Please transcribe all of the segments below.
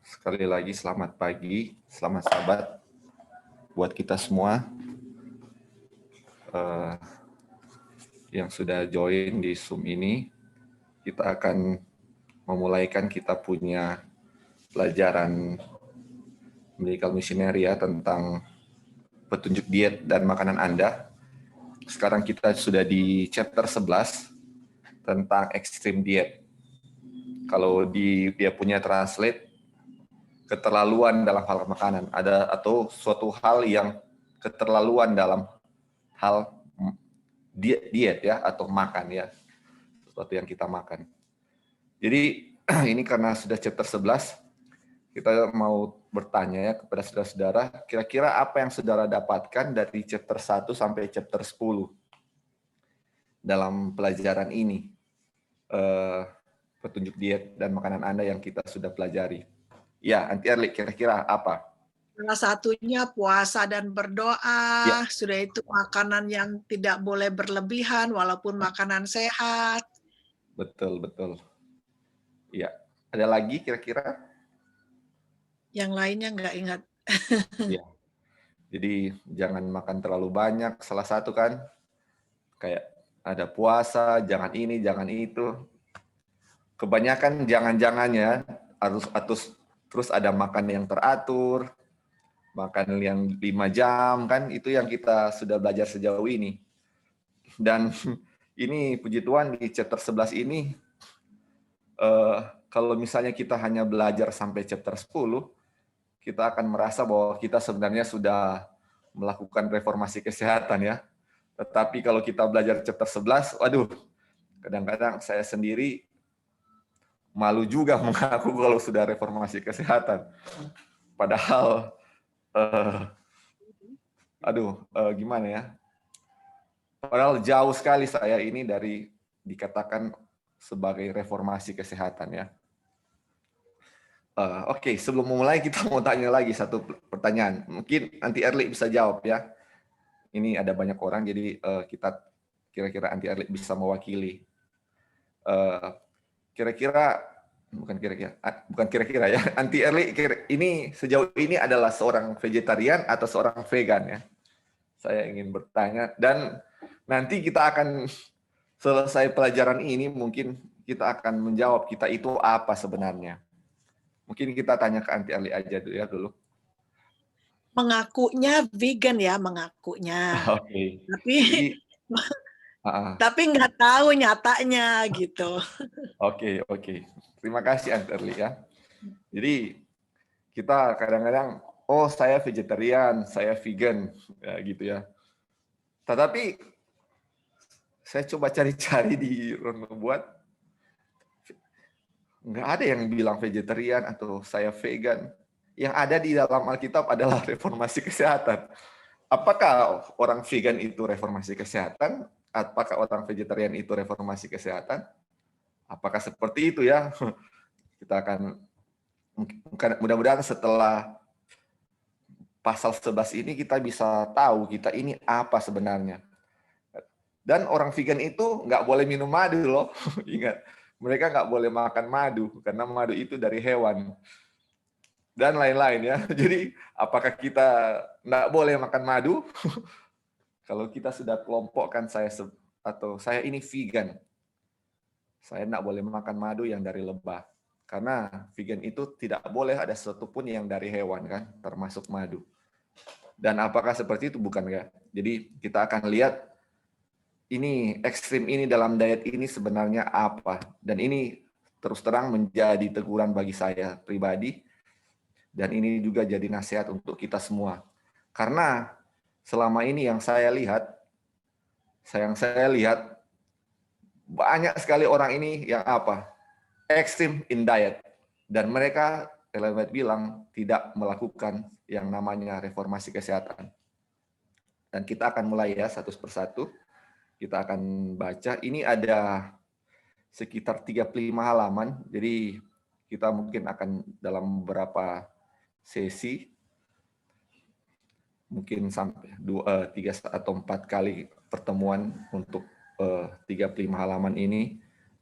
Sekali lagi selamat pagi, selamat sahabat buat kita semua yang sudah join di Zoom ini. Kita akan memulaikan kita punya pelajaran Medical Missionaria tentang petunjuk diet dan makanan Anda. Sekarang kita sudah di chapter 11 tentang extreme diet. Kalau dia punya translate, keterlaluan dalam hal makanan, atau suatu hal yang keterlaluan dalam hal diet ya, atau makan ya, sesuatu yang kita makan. Jadi ini karena sudah chapter 11, kita mau bertanya ya kepada saudara-saudara, kira-kira apa yang saudara dapatkan dari chapter 1 sampai chapter 10 dalam pelajaran ini, petunjuk diet dan makanan Anda yang kita sudah pelajari. Ya, Anti Erli, kira-kira apa? Salah satunya puasa dan berdoa, Ya. sudah itu makanan yang tidak boleh berlebihan walaupun makanan sehat. Betul, betul. Ya, ada lagi kira-kira? Yang lainnya nggak ingat. Ya. Jadi jangan makan terlalu banyak, salah satu kan. Kayak ada puasa, jangan ini, jangan itu. Kebanyakan jangan-jangannya harus terus ada makan yang teratur, makan yang 5 jam, kan itu yang kita sudah belajar sejauh ini. Dan ini puji Tuhan di chapter 11 ini, kalau misalnya kita hanya belajar sampai chapter 10, kita akan merasa bahwa kita sebenarnya sudah melakukan reformasi kesehatan ya. Tetapi kalau kita belajar chapter 11, waduh, kadang-kadang saya sendiri malu juga mengaku kalau sudah reformasi kesehatan. Padahal, gimana ya? Padahal jauh sekali saya ini dari dikatakan sebagai reformasi kesehatan ya. Oke, sebelum memulai kita mau tanya lagi satu pertanyaan. Mungkin Anti Erli bisa jawab ya. Ini ada banyak orang, jadi kita kira-kira Anti Erli bisa mewakili. Bukan kira-kira ya. Anti Erli ini sejauh ini adalah seorang vegetarian atau seorang vegan ya. Saya ingin bertanya, dan nanti kita akan selesai pelajaran ini mungkin kita akan menjawab kita itu apa sebenarnya. Mungkin kita tanya ke Anti Erli aja dulu. Mengakunya vegan ya, mengakunya. Oke. Tapi Jadi, tapi nggak tahu nyatanya gitu. Oke. Terima kasih Anti Erli ya. Jadi kita kadang-kadang, oh saya vegetarian, saya vegan, ya gitu ya. Tetapi saya coba cari-cari di buat, nggak ada yang bilang vegetarian atau saya vegan. Yang ada di dalam Alkitab adalah reformasi kesehatan. Apakah orang vegan itu reformasi kesehatan? Apakah orang vegetarian itu reformasi kesehatan? Apakah seperti itu ya? Kita akan, mudah-mudahan setelah pasal 11 ini kita bisa tahu kita ini apa sebenarnya. Dan orang vegan itu nggak boleh minum madu loh. Ingat, mereka nggak boleh makan madu karena madu itu dari hewan dan lain-lain ya. Jadi apakah kita nggak boleh makan madu? Kalau kita sudah kelompokkan saya ini vegan, saya nggak boleh makan madu yang dari lebah. Karena vegan itu tidak boleh ada sesuatu pun yang dari hewan kan, termasuk madu. Dan apakah seperti itu? Bukan ya. Jadi kita akan lihat ini ekstrim ini dalam diet ini sebenarnya apa. Dan ini terus terang menjadi teguran bagi saya pribadi. Dan ini juga jadi nasihat untuk kita semua. Karena selama ini yang saya lihat banyak sekali orang ini yang apa? Extreme in diet. Dan mereka, Ellen White bilang, tidak melakukan yang namanya reformasi kesehatan. Dan kita akan mulai ya satu persatu. Kita akan baca. Ini ada sekitar 35 halaman. Jadi kita mungkin akan dalam beberapa sesi, mungkin sampai 3 atau 4 kali pertemuan untuk 35 halaman ini.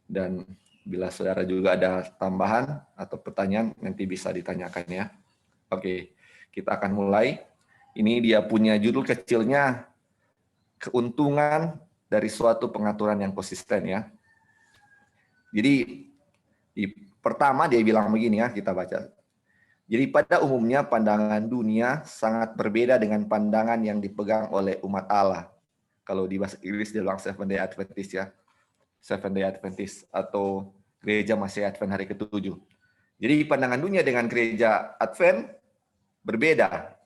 Dan Bila saudara juga ada tambahan atau pertanyaan, nanti bisa ditanyakan ya. Oke, kita akan mulai. Ini dia punya judul kecilnya, keuntungan dari suatu pengaturan yang konsisten ya. Jadi pertama dia bilang begini ya, kita baca. Jadi pada umumnya pandangan dunia sangat berbeda dengan pandangan yang dipegang oleh umat Allah. Kalau di bahasa Inggris dia bilang Seventh Day Adventist ya. Seventh Day Adventist atau gereja masih Advent hari ke-7. Jadi pandangan dunia dengan gereja Advent berbeda.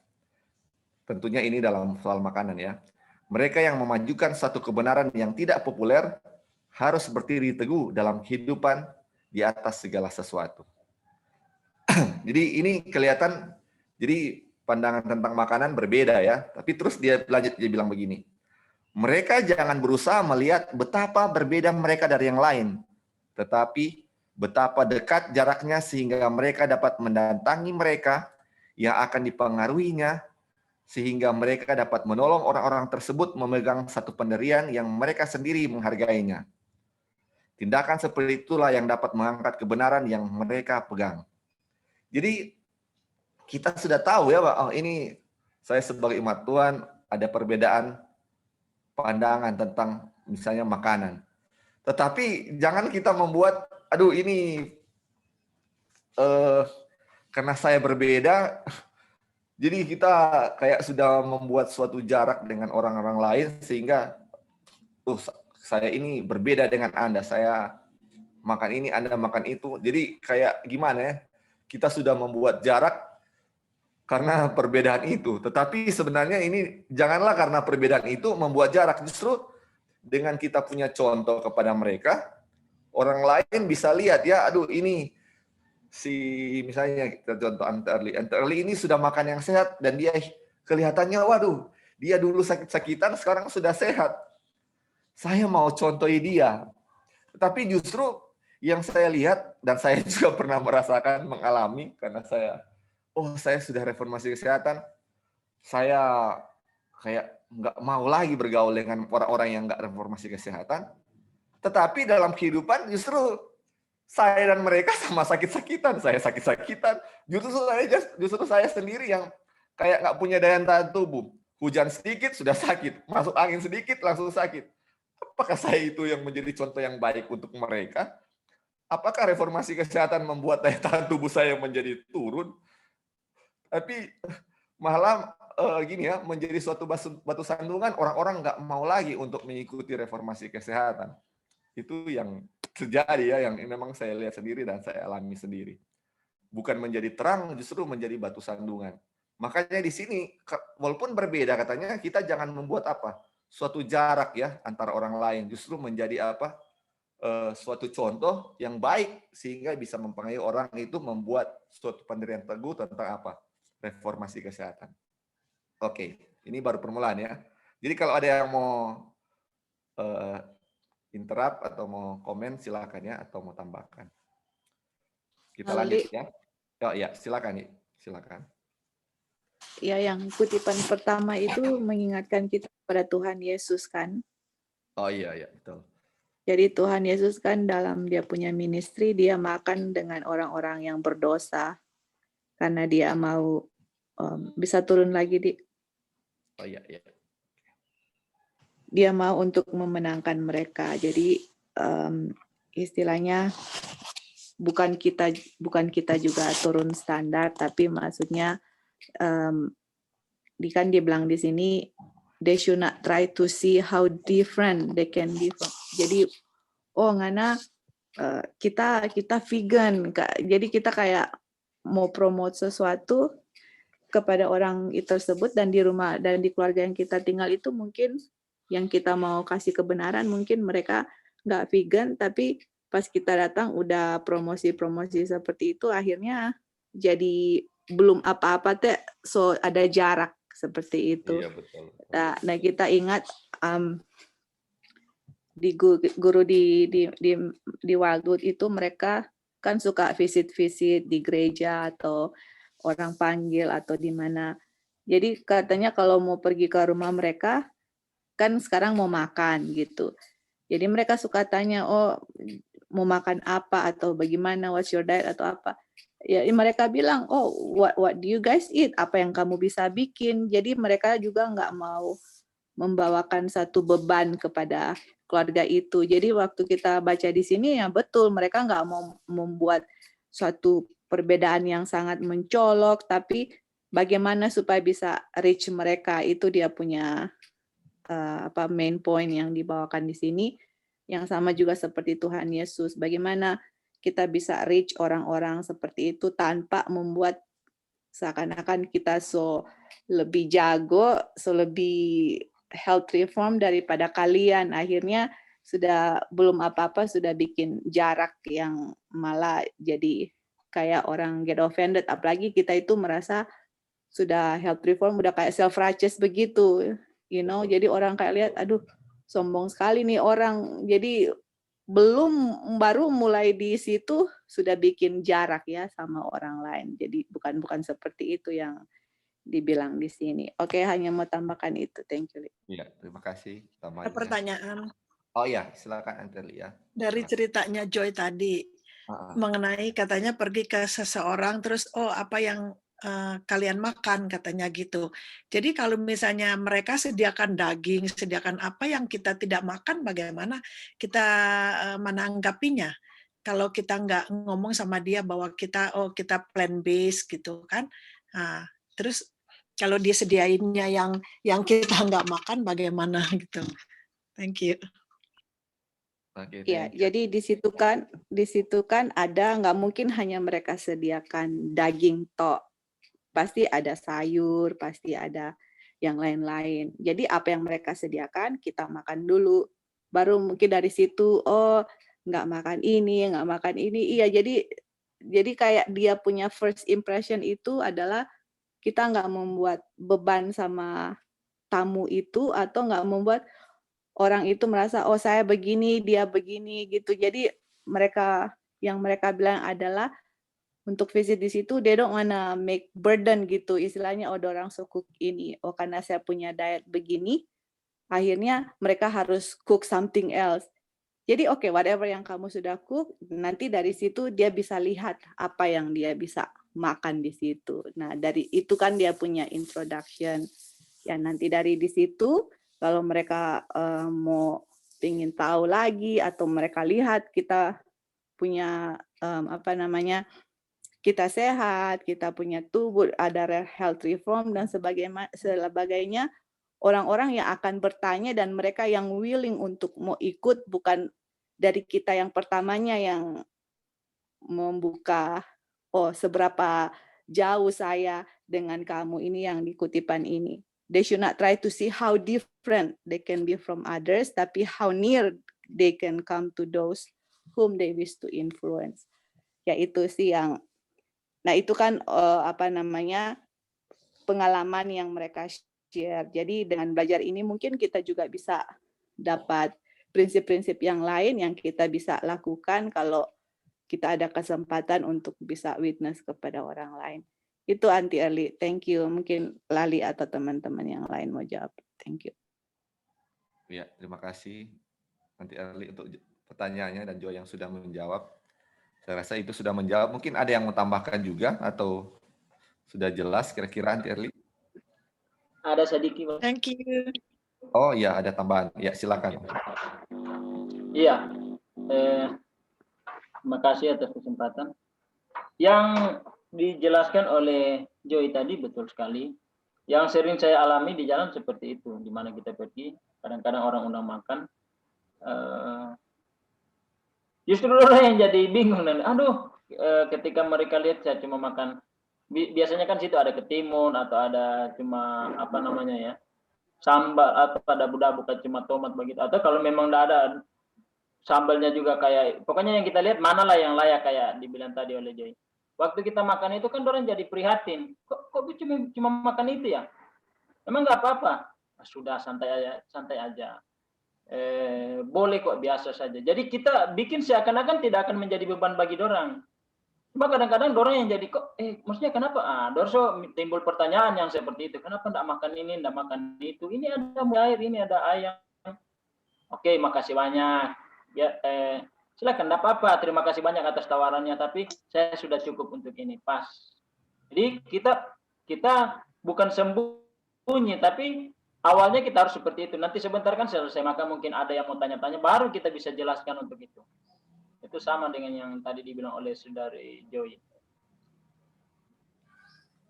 Tentunya ini dalam soal makanan ya. Mereka yang memajukan satu kebenaran yang tidak populer harus berdiri teguh dalam kehidupan di atas segala sesuatu. Jadi ini kelihatan, jadi pandangan tentang makanan berbeda ya. Tapi terus dia lanjut, dia bilang begini. Mereka jangan berusaha melihat betapa berbeda mereka dari yang lain. Tetapi betapa dekat jaraknya sehingga mereka dapat mendatangi mereka yang akan dipengaruhinya, sehingga mereka dapat menolong orang-orang tersebut memegang satu pendirian yang mereka sendiri menghargainya. Tindakan seperti itulah yang dapat mengangkat kebenaran yang mereka pegang. Jadi kita sudah tahu ya, Pak, oh ini saya sebagai umat Tuhan ada perbedaan pandangan tentang misalnya makanan. Tetapi jangan kita membuat, aduh ini karena saya berbeda, jadi kita kayak sudah membuat suatu jarak dengan orang-orang lain sehingga saya ini berbeda dengan Anda, saya makan ini, Anda makan itu. Jadi kayak gimana ya? Kita sudah membuat jarak karena perbedaan itu. Tetapi sebenarnya ini janganlah karena perbedaan itu membuat jarak. Justru dengan kita punya contoh kepada mereka, orang lain bisa lihat ya, aduh ini si misalnya kita contoh Ante Early ini sudah makan yang sehat dan dia kelihatannya waduh, dia dulu sakit-sakitan sekarang sudah sehat. Saya mau contohi dia. Tetapi justru yang saya lihat, dan saya juga pernah merasakan, mengalami, karena saya sudah reformasi kesehatan, saya kayak nggak mau lagi bergaul dengan orang-orang yang nggak reformasi kesehatan. Tetapi dalam kehidupan justru saya dan mereka sama sakit-sakitan. Saya sakit-sakitan. Justru saya sendiri yang kayak nggak punya daya tahan tubuh. Hujan sedikit sudah sakit, masuk angin sedikit langsung sakit. Apakah saya itu yang menjadi contoh yang baik untuk mereka? Apakah reformasi kesehatan membuat daya tahan tubuh saya menjadi turun? Tapi malah gini ya, menjadi suatu batu sandungan, orang-orang nggak mau lagi untuk mengikuti reformasi kesehatan. Itu yang terjadi ya, yang memang saya lihat sendiri dan saya alami sendiri. Bukan menjadi terang, justru menjadi batu sandungan. Makanya di sini, walaupun berbeda katanya, kita jangan membuat apa? Suatu jarak ya antara orang lain, justru menjadi apa? Suatu contoh yang baik sehingga bisa mempengaruhi orang itu membuat suatu pendirian teguh tentang apa? Reformasi kesehatan. Oke, ini baru permulaan ya. Jadi kalau ada yang mau interrupt atau mau komen silakan ya, atau mau tambahkan. Kita lanjut ya. Oh ya, silakan nih, silakan. Ya, yang kutipan pertama itu mengingatkan kita pada Tuhan Yesus kan. Oh iya, betul. Jadi Tuhan Yesus kan dalam dia punya ministry, dia makan dengan orang-orang yang berdosa. Karena dia mau, bisa turun lagi, Di. Oh iya. Dia mau untuk memenangkan mereka. Jadi istilahnya bukan kita juga turun standar, tapi maksudnya kan dia bilang di sini, they should not try to see how different they can be. Jadi ngana kita vegan, jadi kita kayak mau promote sesuatu kepada orang itu tersebut, dan di rumah dan di keluarga yang kita tinggal itu mungkin yang kita mau kasih kebenaran mungkin mereka nggak vegan, tapi pas kita datang udah promosi seperti itu, akhirnya jadi belum apa-apa teh, so ada jarak seperti itu. Iya, betul. Nah kita ingat di guru di Wildwood itu mereka kan suka visit di gereja atau orang panggil atau di mana. Jadi katanya kalau mau pergi ke rumah mereka kan sekarang mau makan gitu. Jadi mereka suka tanya, mau makan apa atau bagaimana, what's your diet atau apa. Ya mereka bilang, oh what do you guys eat? Apa yang kamu bisa bikin? Jadi mereka juga nggak mau membawakan satu beban kepada keluarga itu. Jadi waktu kita baca di sini ya betul, mereka nggak mau membuat suatu perbedaan yang sangat mencolok, tapi bagaimana supaya bisa reach mereka, itu dia punya main point yang dibawakan di sini. Yang sama juga seperti Tuhan Yesus, bagaimana kita bisa reach orang-orang seperti itu tanpa membuat seakan-akan kita lebih jago, lebih health reform daripada kalian. Akhirnya sudah belum apa-apa sudah bikin jarak yang malah jadi kayak orang get offended. Apalagi kita itu merasa sudah health reform udah kayak self righteous begitu, Jadi orang kayak lihat, aduh sombong sekali nih orang. Jadi baru mulai di situ sudah bikin jarak ya sama orang lain. Jadi bukan seperti itu yang dibilang di sini. Oke, hanya mau tambahkan itu. Thank you. Iya, terima kasih. Ada Tambahannya. pertanyaan Oh ya, silakan Antelia. Ya. dari ceritanya Joy tadi mengenai katanya pergi ke seseorang terus apa yang kalian makan katanya gitu. Jadi kalau misalnya mereka sediakan daging, sediakan apa yang kita tidak makan, bagaimana kita menanggapinya? Kalau kita nggak ngomong sama dia bahwa kita plant based gitu kan. Nah, terus kalau dia sediainnya yang kita nggak makan, bagaimana gitu? Thank you. Okay, ya, jadi di situ kan ada, nggak mungkin hanya mereka sediakan daging tok. Pasti ada sayur, pasti ada yang lain-lain. Jadi apa yang mereka sediakan kita makan dulu. Baru mungkin dari situ, oh nggak makan ini, nggak makan ini. Iya, jadi kayak dia punya first impression itu adalah kita nggak membuat beban sama tamu itu, atau nggak membuat orang itu merasa, oh saya begini, dia begini gitu. Jadi yang mereka bilang adalah untuk visit di situ, they don't wanna make burden gitu, istilahnya orang cook ini, karena saya punya diet begini, akhirnya mereka harus cook something else. Jadi whatever yang kamu sudah cook, nanti dari situ dia bisa lihat apa yang dia bisa makan di situ. Nah dari itu kan dia punya introduction. Ya nanti dari di situ, kalau mereka mau ingin tahu lagi atau mereka lihat kita punya kita sehat, kita punya tubuh, ada health reform dan sebagainya, orang-orang yang akan bertanya dan mereka yang willing untuk mau ikut, bukan dari kita yang pertamanya yang membuka, seberapa jauh saya dengan kamu ini yang di kutipan ini. They should not try to see how different they can be from others, tapi how near they can come to those whom they wish to influence. Ya itu sih yang, nah itu kan pengalaman yang mereka share. Jadi dengan belajar ini mungkin kita juga bisa dapat prinsip-prinsip yang lain yang kita bisa lakukan kalau kita ada kesempatan untuk bisa witness kepada orang lain. Itu Aunty Erli, thank you. Mungkin Lali atau teman-teman yang lain mau jawab. Thank you. Ya, terima kasih Aunty Erli untuk pertanyaannya dan Joy yang sudah menjawab. Saya rasa itu sudah menjawab. Mungkin ada yang mau tambahkan juga atau sudah jelas kira-kira Aunty Erli? Ada sedikit. Thank you. Oh iya, ada tambahan. Ya, silakan. Iya. Terima kasih atas kesempatan. Yang dijelaskan oleh Joy tadi betul sekali. Yang sering saya alami di jalan seperti itu, di mana kita pergi, kadang-kadang orang undang makan, justru orang yang jadi bingung dan ketika mereka lihat saya cuma makan, biasanya kan situ ada ketimun atau ada cuma sambal atau ada budak bukan cuma tomat begitu, atau kalau memang tidak ada sambalnya juga kayak, pokoknya yang kita lihat manalah yang layak kayak dibilang tadi oleh Joy. Waktu kita makan itu kan orang jadi prihatin, kok cuma makan itu ya? Emang nggak apa-apa? Sudah santai aja. Boleh kok, biasa saja. Jadi kita bikin seakan-akan tidak akan menjadi beban bagi dorang. Cuma kadang-kadang dorang yang jadi kok, maksudnya kenapa? Dorso timbul pertanyaan yang seperti itu. Kenapa tidak makan ini, tidak makan itu? Ini ada air, ini ada ayam. Oke, makasih banyak. Ya, silakan, enggak apa-apa, terima kasih banyak atas tawarannya, tapi saya sudah cukup untuk ini, pas. Jadi kita bukan sembunyi, tapi awalnya kita harus seperti itu. Nanti sebentar kan selesai, maka mungkin ada yang mau tanya-tanya, baru kita bisa jelaskan untuk itu. Itu sama dengan yang tadi dibilang oleh Saudari Joy.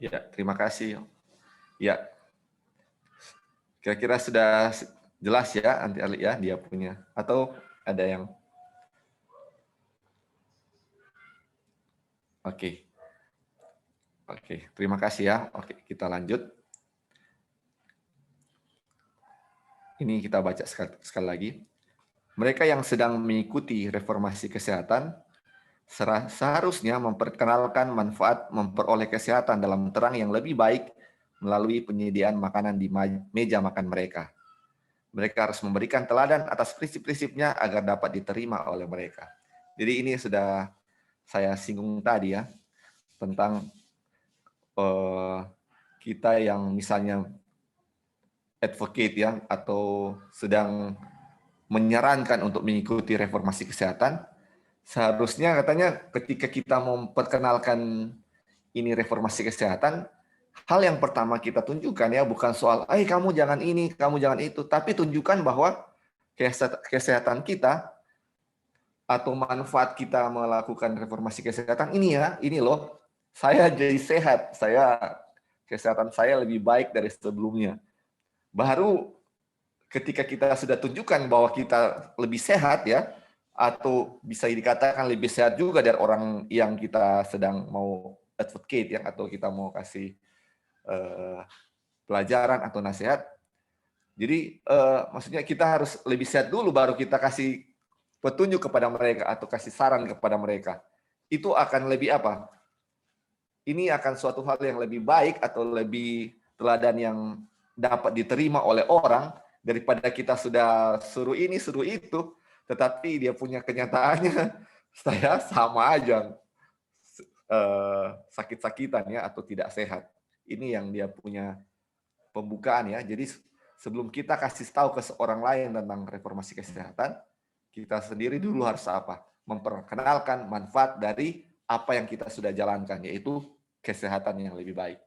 Ya, terima kasih. Ya, kira-kira sudah jelas ya, Anti Ali ya, dia punya. Atau ada yang? Oke. Oke, terima kasih ya. Oke, kita lanjut. Ini kita baca sekali lagi. Mereka yang sedang mengikuti reformasi kesehatan seharusnya memperkenalkan manfaat memperoleh kesehatan dalam terang yang lebih baik melalui penyediaan makanan di meja makan mereka. Mereka harus memberikan teladan atas prinsip-prinsipnya agar dapat diterima oleh mereka. Jadi ini sudah saya singgung tadi ya, tentang kita yang misalnya advocate ya, atau sedang menyarankan untuk mengikuti reformasi kesehatan, seharusnya katanya ketika kita memperkenalkan ini reformasi kesehatan, hal yang pertama kita tunjukkan ya bukan soal, kamu jangan ini, kamu jangan itu, tapi tunjukkan bahwa kesehatan kita atau manfaat kita melakukan reformasi kesehatan ini ya, ini loh, saya jadi sehat, kesehatan saya lebih baik dari sebelumnya. Baru ketika kita sudah tunjukkan bahwa kita lebih sehat ya, atau bisa dikatakan lebih sehat juga dari orang yang kita sedang mau advocate ya, atau kita mau kasih pelajaran atau nasihat. Jadi maksudnya kita harus lebih sehat dulu baru kita kasih petunjuk kepada mereka atau kasih saran kepada mereka. Itu akan lebih apa? Ini akan suatu hal yang lebih baik atau lebih teladan yang dapat diterima oleh orang daripada kita sudah suruh ini, suruh itu, tetapi dia punya kenyataannya saya sama aja sakit-sakitan ya atau tidak sehat. Ini yang dia punya pembukaan ya. Jadi sebelum kita kasih tahu ke seorang lain tentang reformasi kesehatan, kita sendiri dulu harus apa? Memperkenalkan manfaat dari apa yang kita sudah jalankan, yaitu kesehatan yang lebih baik.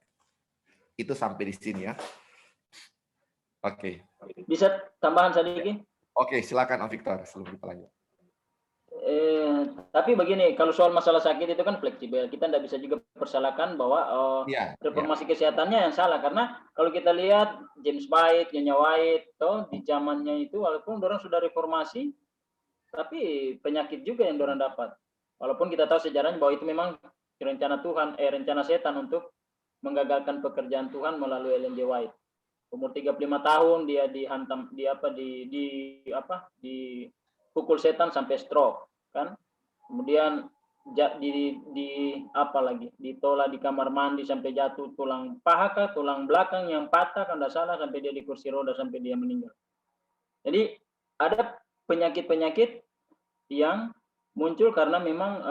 Itu sampai di sini ya. Oke. Bisa tambahan sedikit? Oke, silakan Om Victor sebelum kita lanjut. Tapi begini, kalau soal masalah sakit itu kan fleksibel. Kita tidak bisa juga persalahkan bahwa reformasi kesehatannya yang salah. Karena kalau kita lihat James White, Nyonya White, di zamannya itu walaupun orang sudah reformasi, tapi penyakit juga yang orang dapat. Walaupun kita tahu sejarahnya bahwa itu memang rencana Tuhan, rencana setan untuk menggagalkan pekerjaan Tuhan melalui Ellen G. White. Umur 35 tahun dia dihantam, dipukul setan sampai stroke, kan? Kemudian ditolak di kamar mandi sampai jatuh tulang paha, tulang belakang yang patah kalau tidak salah, sampai dia di kursi roda sampai dia meninggal. Jadi ada penyakit-penyakit yang muncul karena memang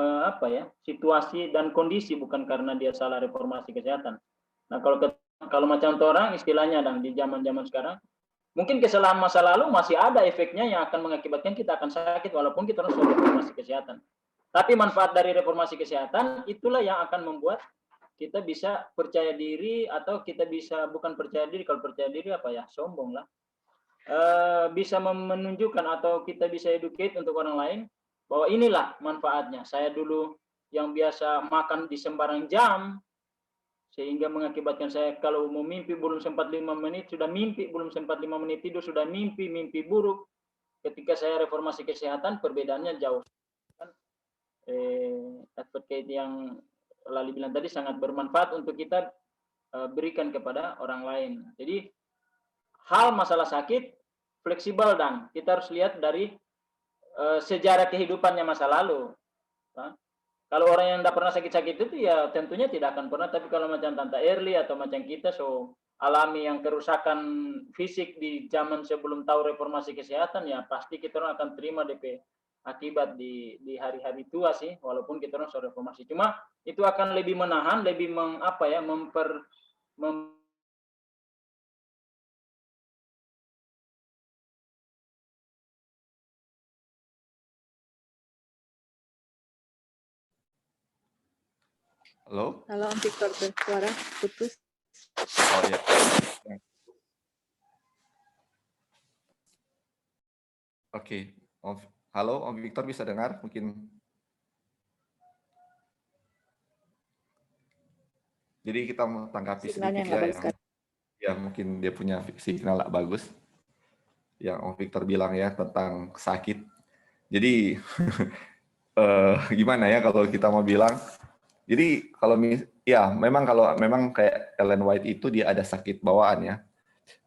situasi dan kondisi, bukan karena dia salah reformasi kesehatan. Nah, kalau macam orang istilahnya di zaman-zaman sekarang, mungkin kesalahan masa lalu masih ada efeknya yang akan mengakibatkan kita akan sakit walaupun kita harus reformasi kesehatan. Tapi manfaat dari reformasi kesehatan itulah yang akan membuat kita bisa percaya diri, atau kita bisa bukan percaya diri, kalau percaya diri sombong lah. Bisa menunjukkan atau kita bisa educate untuk orang lain bahwa inilah manfaatnya. Saya dulu yang biasa makan di sembarang jam, sehingga mengakibatkan saya kalau mau mimpi belum sempat 5 menit sudah mimpi, belum sempat 5 menit tidur sudah mimpi buruk. Ketika saya reformasi kesehatan, perbedaannya jauh. Advocate yang Lali bilang tadi sangat bermanfaat untuk kita berikan kepada orang lain. Jadi hal masalah sakit fleksibel, dan kita harus lihat dari sejarah kehidupannya masa lalu. Kalau orang yang tidak pernah sakit-sakit itu ya tentunya tidak akan pernah. Tapi kalau macam Tante Erli atau macam kita alami yang kerusakan fisik di zaman sebelum tahu reformasi kesehatan, ya pasti kita orang akan terima DP akibat di hari-hari tua sih, walaupun kita orang reformasi. Cuma itu akan lebih menahan, lebih Halo? Halo Om Victor, suara putus. Oh ya. Oke. Halo, Om Victor bisa dengar? Mungkin. Jadi kita mau tanggapi Signalnya sedikit nggak ya, bagus kan? ya mungkin dia punya signal nggak bagus. Yang Om Victor bilang ya tentang sakit. Jadi gimana ya kalau kita mau bilang? Jadi kalau ya memang kayak Ellen White itu dia ada sakit bawaan ya,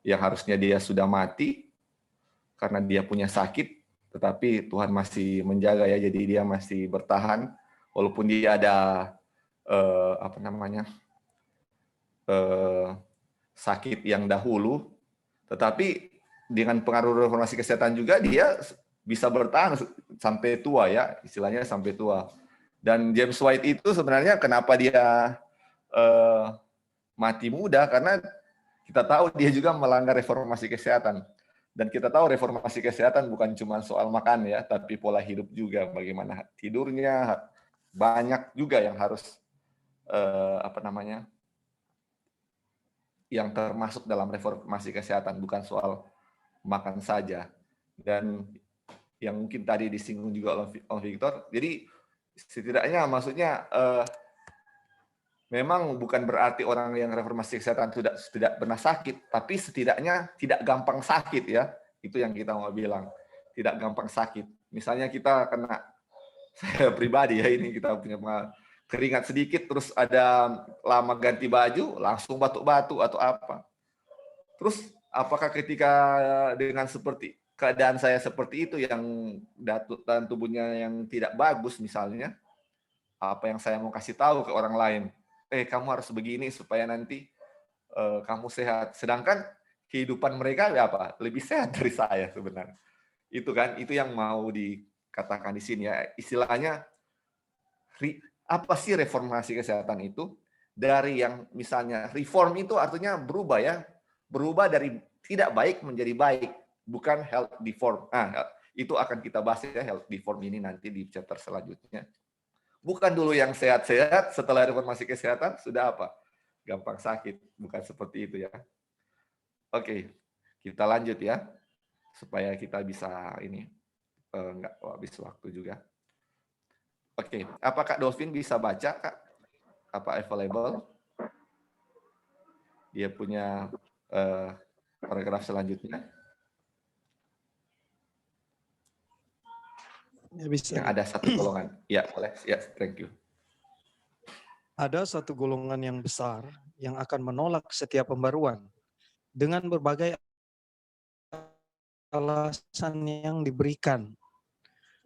yang harusnya dia sudah mati karena dia punya sakit, tetapi Tuhan masih menjaga ya, jadi dia masih bertahan walaupun dia ada apa namanya sakit yang dahulu, tetapi dengan pengaruh reformasi kesehatan juga dia bisa bertahan sampai tua ya, istilahnya sampai tua. Dan James White itu sebenarnya kenapa dia mati muda, karena kita tahu dia juga melanggar reformasi kesehatan. Dan kita tahu reformasi kesehatan bukan cuma soal makan ya, tapi pola hidup juga, bagaimana tidurnya, banyak juga yang harus apa namanya yang termasuk dalam reformasi kesehatan, bukan soal makan saja. Dan yang mungkin tadi disinggung juga oleh Victor, jadi setidaknya maksudnya memang bukan berarti orang yang reformasi kesehatan tidak pernah sakit, tapi setidaknya tidak gampang sakit ya. Itu yang kita mau bilang, tidak gampang sakit. Misalnya kita kena, saya pribadi ya, ini kita punya keringat sedikit, terus ada lama ganti baju, langsung batuk-batuk atau apa. Terus apakah ketika dengan seperti keadaan saya seperti itu, yang dan tubuhnya yang tidak bagus misalnya, apa yang saya mau kasih tahu ke orang lain, kamu harus begini supaya nanti kamu sehat. Sedangkan kehidupan mereka apa? Lebih sehat dari saya sebenarnya. Itu kan, itu yang mau dikatakan di sini ya. Istilahnya apa sih reformasi kesehatan itu? Dari yang misalnya reform itu artinya berubah ya. Berubah dari tidak baik menjadi baik, bukan health deform. Itu akan kita bahas ya, health deform ini nanti di chapter selanjutnya. Bukan dulu yang sehat-sehat, setelah reformasi kesehatan sudah apa? Gampang sakit, bukan seperti itu ya. Oke, kita lanjut ya, supaya kita bisa ini nggak habis waktu juga. Oke, apa Kak Dolphin bisa baca Kak? Apa available? Dia punya paragraf selanjutnya. Ya, bisa. Yang ada satu golongan. Ya, boleh. Ya, thank you. Ada satu golongan yang besar yang akan menolak setiap pembaruan dengan berbagai alasan yang diberikan.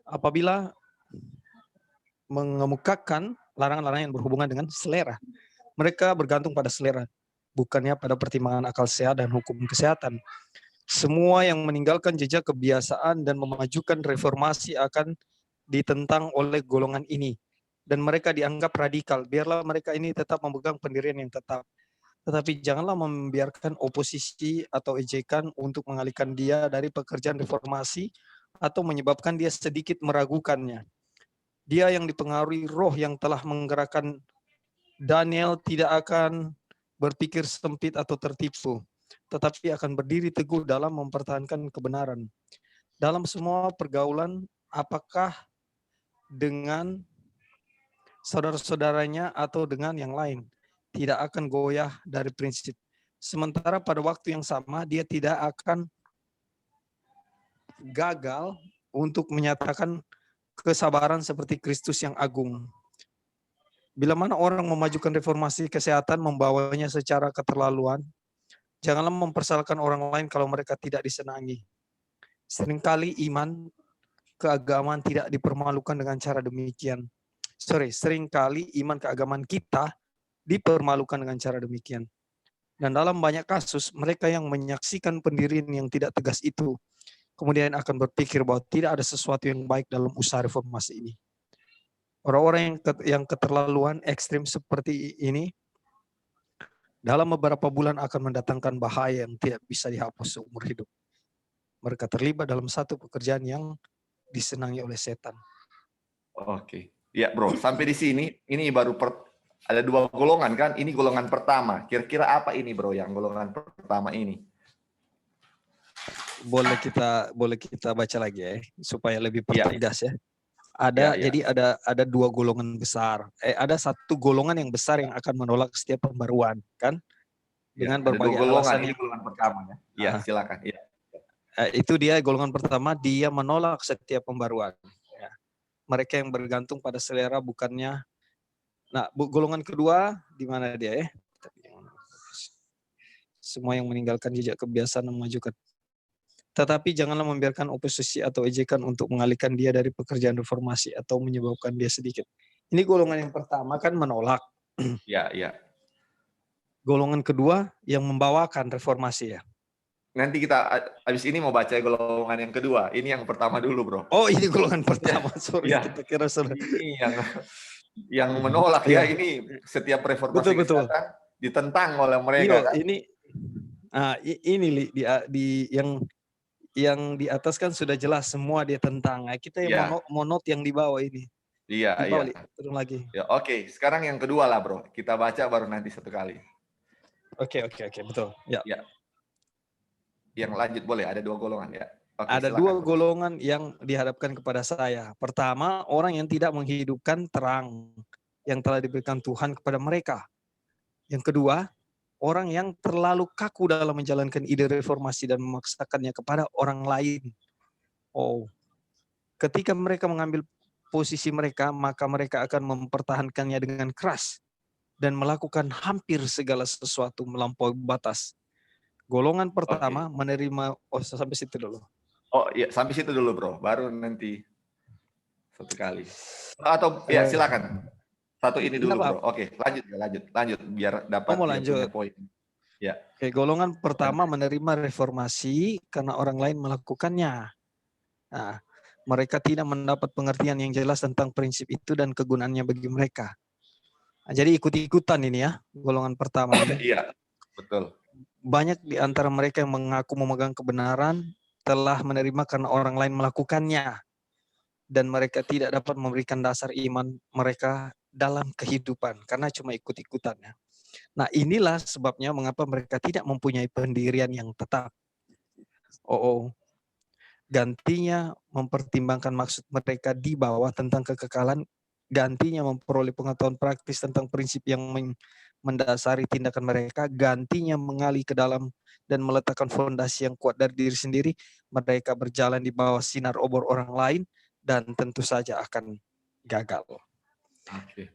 Apabila mengemukakan larangan-larangan yang berhubungan dengan selera, mereka bergantung pada selera, bukannya pada pertimbangan akal sehat dan hukum kesehatan. Semua yang meninggalkan jejak kebiasaan dan memajukan reformasi akan ditentang oleh golongan ini. Dan mereka dianggap radikal. Biarlah mereka ini tetap memegang pendirian yang tetap. Tetapi janganlah membiarkan oposisi atau ejekan untuk mengalihkan dia dari pekerjaan reformasi atau menyebabkan dia sedikit meragukannya. Dia yang dipengaruhi roh yang telah menggerakkan Daniel tidak akan berpikir sempit atau tertipu, tetapi akan berdiri teguh dalam mempertahankan kebenaran. Dalam semua pergaulan, apakah dengan saudara-saudaranya atau dengan yang lain, tidak akan goyah dari prinsip. Sementara pada waktu yang sama, dia tidak akan gagal untuk menyatakan kesabaran seperti Kristus yang agung. Bila mana orang memajukan reformasi kesehatan membawanya secara keterlaluan, janganlah mempersalahkan orang lain kalau mereka tidak disenangi. Seringkali iman keagamaan tidak dipermalukan dengan cara demikian. Seringkali iman keagamaan kita dipermalukan dengan cara demikian. Dan dalam banyak kasus, mereka yang menyaksikan pendirian yang tidak tegas itu, kemudian akan berpikir bahwa tidak ada sesuatu yang baik dalam usaha reformasi ini. Orang-orang yang keterlaluan ekstrim seperti ini, dalam beberapa bulan akan mendatangkan bahaya yang tidak bisa dihapus seumur hidup. Mereka terlibat dalam satu pekerjaan yang disenangi oleh setan. Oke. Ya, Bro. Sampai di sini, ini baru ada dua golongan kan? Ini golongan pertama. Kira-kira apa ini bro yang golongan pertama ini? Boleh kita baca lagi ya supaya lebih Iya. pertegas ya. Ada Ya. jadi ada dua golongan besar. Ada satu golongan yang besar yang akan menolak setiap pembaruan kan? Dengan Ya, ada berbagai dua golongan. alasan Ini yang golongan pertama ya. Iya, silakan. Ya. itu dia golongan pertama, dia menolak setiap pembaruan. Ya. Mereka yang bergantung pada selera bukannya. Nah, golongan kedua di mana dia ya? Semua yang meninggalkan jejak kebiasaan memajukan. Tetapi janganlah membiarkan oposisi atau ejekan untuk mengalihkan dia dari pekerjaan reformasi atau menyebabkan dia sedikit. Ini golongan yang pertama kan menolak. Ya. Golongan kedua yang membawakan reformasi ya. Nanti kita habis ini mau baca golongan yang kedua. Ini yang pertama dulu, bro. Oh, ini golongan pertama. Sorry, Ya. kita kira sudah. Ini yang menolak ya. Ini setiap reformasi Betul. kesehatan ditentang oleh mereka. Iya, ini yang di atas kan sudah jelas semua dia tentang. Kita yang mau note yang di bawah ini. Iya. Di bawah, turun lagi. Ya, oke. Sekarang yang kedua lah, bro. Kita baca baru nanti satu kali. Oke, betul. Ya. Yang lanjut boleh, ada dua golongan ya. Oke, Ada silakan, dua bro. golongan yang dihadapkan kepada saya. Pertama, orang yang tidak menghidupkan terang yang telah diberikan Tuhan kepada mereka. Yang kedua, orang yang terlalu kaku dalam menjalankan ide reformasi dan memaksakannya kepada orang lain. Ketika mereka mengambil posisi mereka, maka mereka akan mempertahankannya dengan keras dan melakukan hampir segala sesuatu melampaui batas. Golongan pertama menerima, sampai situ dulu. Oh iya, sampai situ dulu bro, baru nanti satu kali. Atau ya silakan. Satu ini dulu bro. Oke, lanjut biar dapat punya poin. Ya. Oke, golongan pertama menerima reformasi karena orang lain melakukannya. Nah, mereka tidak mendapat pengertian yang jelas tentang prinsip itu dan kegunaannya bagi mereka. Nah, jadi ikut-ikutan ini ya, golongan pertama ini. Iya, betul. Banyak di antara mereka yang mengaku memegang kebenaran telah menerima karena orang lain melakukannya. Dan mereka tidak dapat memberikan dasar iman mereka dalam kehidupan karena cuma ikut-ikutannya. Nah, inilah sebabnya mengapa mereka tidak mempunyai pendirian yang tetap. Gantinya mempertimbangkan maksud mereka di bawah tentang kekekalan, gantinya memperoleh pengetahuan praktis tentang prinsip yang mendasari tindakan mereka, gantinya mengali ke dalam dan meletakkan fondasi yang kuat dari diri sendiri, mereka berjalan di bawah sinar obor orang lain dan tentu saja akan gagal. Oke.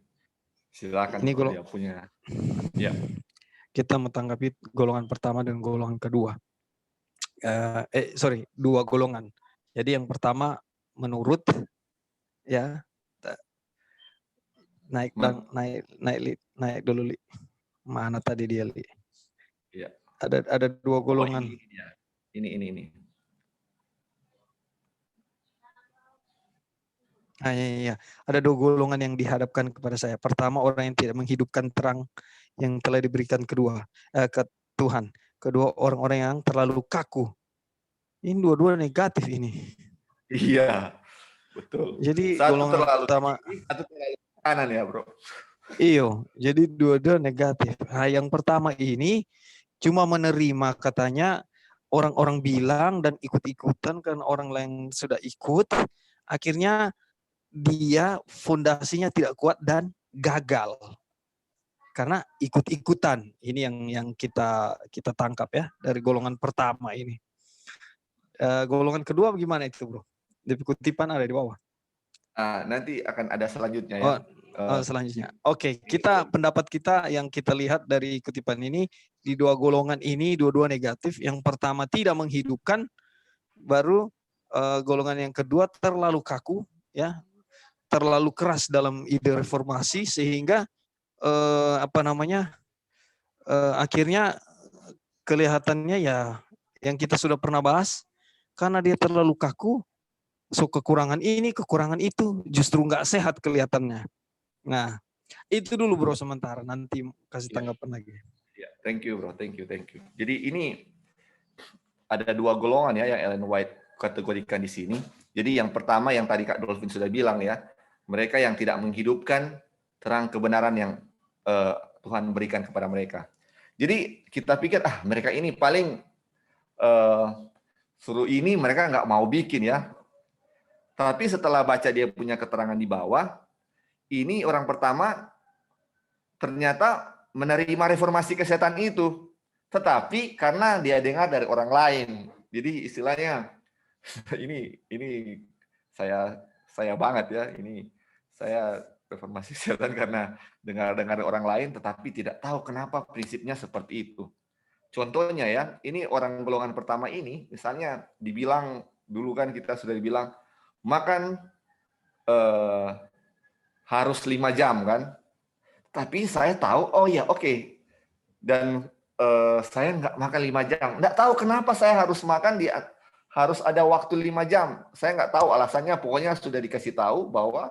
Silakan ini dia punya. Ya. Kita menanggapi golongan pertama dan golongan kedua. Dua golongan. Jadi yang pertama menurut ya naik dulu Li. Mana tadi dia Li? Ya. Ada dua golongan. Ini. Iya. Ada dua golongan yang dihadapkan kepada saya. Pertama, orang yang tidak menghidupkan terang yang telah diberikan ke Tuhan. Kedua, orang-orang yang terlalu kaku. Ini dua-dua negatif ini. Iya, betul. Jadi satu golongan pertama, satu terlalu kanan ya bro. Iyo, jadi dua-dua negatif. Nah, yang pertama ini cuma menerima katanya orang-orang bilang dan ikut-ikutan kan orang lain sudah ikut. Akhirnya dia fondasinya tidak kuat dan gagal karena ikut-ikutan. Ini yang kita tangkap ya dari golongan pertama ini. Golongan kedua bagaimana itu bro? Di kutipan ada di bawah. Nanti akan ada selanjutnya ya. Selanjutnya. Oke, pendapat kita yang kita lihat dari kutipan ini di dua golongan ini dua-dua negatif. Yang pertama tidak menghidupkan, baru golongan yang kedua terlalu kaku ya. Terlalu keras dalam ide reformasi sehingga akhirnya kelihatannya ya yang kita sudah pernah bahas karena dia terlalu kaku, kekurangan ini, kekurangan itu justru nggak sehat kelihatannya. Nah, itu dulu bro sementara, nanti kasih tanggapan lagi. Ya, thank you bro, thank you. Jadi ini ada dua golongan ya yang Ellen White kategorikan di sini. Jadi yang pertama yang tadi Kak Dolphin sudah bilang ya, mereka yang tidak menghidupkan terang kebenaran yang Tuhan berikan kepada mereka. Jadi kita pikir, mereka ini paling suruh ini mereka nggak mau bikin ya. Tapi setelah baca dia punya keterangan di bawah, ini orang pertama ternyata menerima reformasi kesehatan itu. Tetapi karena dia dengar dari orang lain. Jadi istilahnya, ini saya banget ya. Ini saya reformasi kesehatan karena dengar orang lain, tetapi tidak tahu kenapa prinsipnya seperti itu. Contohnya ya, ini orang golongan pertama ini, misalnya dibilang, dulu kan kita sudah dibilang, makan harus 5 jam kan. Tapi saya tahu, oh ya oke. Dan saya nggak makan 5 jam. Nggak tahu kenapa saya harus makan, harus ada waktu 5 jam. Saya nggak tahu alasannya, pokoknya sudah dikasih tahu bahwa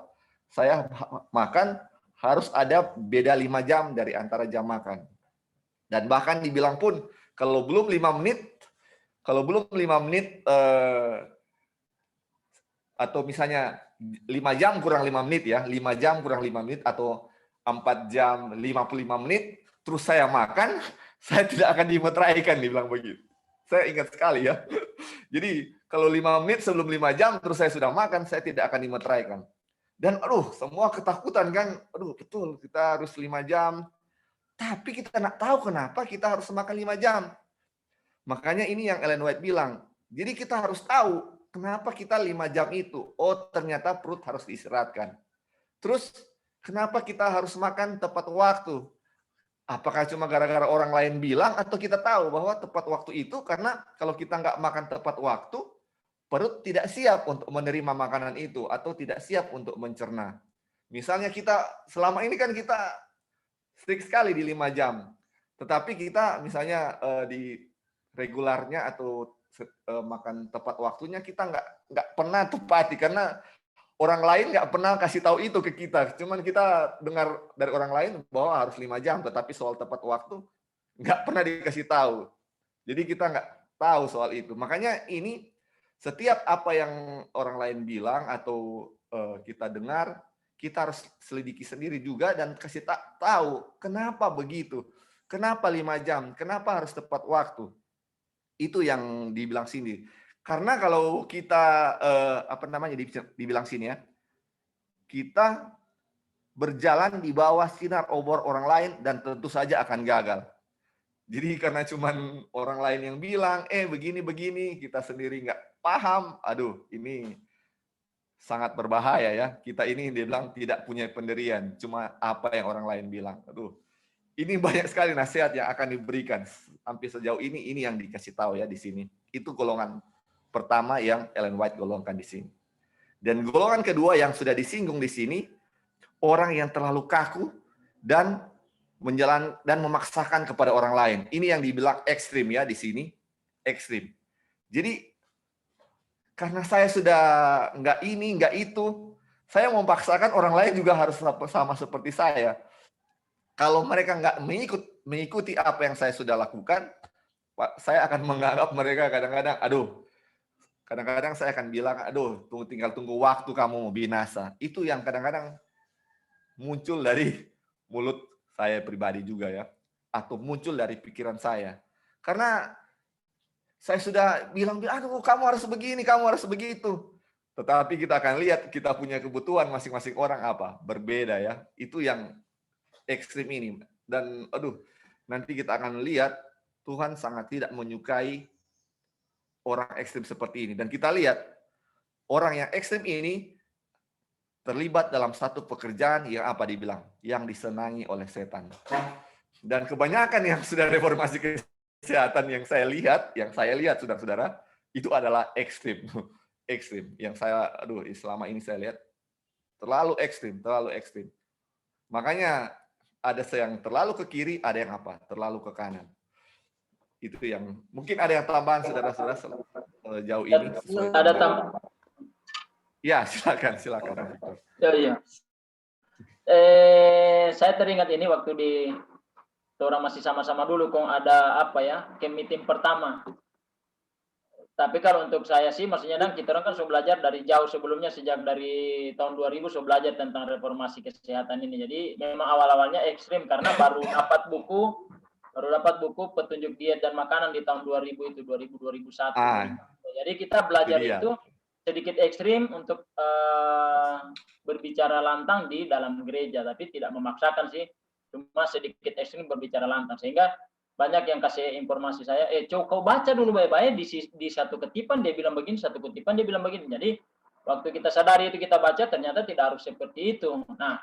saya makan harus ada beda 5 jam dari antara jam makan. Dan bahkan dibilang pun, kalau belum 5 menit, atau misalnya 5 jam kurang 5 menit ya, 5 jam kurang 5 menit, atau 4 jam 55 menit, terus saya makan, saya tidak akan dimeteraikan, dibilang begitu. Saya ingat sekali ya. Jadi kalau 5 menit sebelum 5 jam, terus saya sudah makan, saya tidak akan dimeteraikan. Dan semua ketakutan kan, betul, kita harus 5 jam, tapi kita nggak tahu kenapa kita harus makan 5 jam. Makanya ini yang Ellen White bilang, jadi kita harus tahu kenapa kita 5 jam itu. Oh, ternyata perut harus diistirahatkan. Terus, kenapa kita harus makan tepat waktu? Apakah cuma gara-gara orang lain bilang, atau kita tahu bahwa tepat waktu itu karena kalau kita nggak makan tepat waktu, perut tidak siap untuk menerima makanan itu, atau tidak siap untuk mencerna. Misalnya kita, selama ini kan kita strict sekali di 5 jam. Tetapi kita misalnya di regularnya atau makan tepat waktunya, kita nggak pernah tepati, karena orang lain nggak pernah kasih tahu itu ke kita. Cuman kita dengar dari orang lain bahwa harus 5 jam, tetapi soal tepat waktu nggak pernah dikasih tahu. Jadi kita nggak tahu soal itu. Makanya ini, setiap apa yang orang lain bilang atau kita dengar, kita harus selidiki sendiri juga dan kasih tahu kenapa begitu, kenapa 5 jam, kenapa harus tepat waktu. Itu yang dibilang sini. Karena kalau kita dibilang sini ya, kita berjalan di bawah sinar obor orang lain dan tentu saja akan gagal. Jadi karena cuman orang lain yang bilang, begini-begini, kita sendiri nggak paham, ini sangat berbahaya ya. Kita ini dia bilang tidak punya pendirian, cuma apa yang orang lain bilang. Ini banyak sekali nasihat yang akan diberikan. Sampai sejauh ini yang dikasih tahu ya di sini. Itu golongan pertama yang Ellen White golongkan di sini. Dan golongan kedua yang sudah disinggung di sini, orang yang terlalu kaku dan memaksakan kepada orang lain. Ini yang dibilang ekstrim ya di sini, ekstrim. Jadi karena saya sudah nggak ini, nggak itu, saya memaksakan orang lain juga harus sama seperti saya. Kalau mereka nggak mengikuti apa yang saya sudah lakukan, saya akan menganggap mereka kadang-kadang saya akan bilang, tinggal tunggu waktu kamu mau binasa. Itu yang kadang-kadang muncul dari mulut saya pribadi juga ya, atau muncul dari pikiran saya. Karena saya sudah bilang, kamu harus begini, kamu harus begitu. Tetapi kita akan lihat, kita punya kebutuhan masing-masing orang apa? Berbeda ya. Itu yang ekstrim ini. Dan nanti kita akan lihat, Tuhan sangat tidak menyukai orang ekstrim seperti ini. Dan kita lihat, orang yang ekstrim ini terlibat dalam satu pekerjaan yang apa dibilang? Yang disenangi oleh setan. Dan kebanyakan yang sudah reformasi kesehatan yang saya lihat saudara-saudara, itu adalah ekstrim. Ekstrim. Yang saya, selama ini saya lihat, terlalu ekstrim. Makanya ada yang terlalu ke kiri, ada yang apa? Terlalu ke kanan. Itu yang, mungkin ada yang tambahan saudara-saudara jauh ini. Ada tambahan? Ya, silakan. Ya. Saya teringat ini waktu orang masih sama-sama dulu, ada camp meeting pertama. Tapi kalau untuk saya sih, maksudnya Dan, kita orang kan sudah belajar dari jauh sebelumnya, sejak dari tahun 2000 sudah belajar tentang reformasi kesehatan ini. Jadi memang awal-awalnya ekstrim karena baru dapat buku petunjuk diet dan makanan di tahun 2000 itu, 2001. Jadi kita belajar itu sedikit ekstrim untuk berbicara lantang di dalam gereja, tapi tidak memaksakan sih, cuma sedikit ekstrim berbicara lantang, sehingga banyak yang kasih informasi saya, coba kau baca dulu baik-baik, di satu kutipan dia bilang begini, satu kutipan dia bilang begini. Jadi waktu kita sadari itu kita baca, ternyata tidak harus seperti itu. Nah,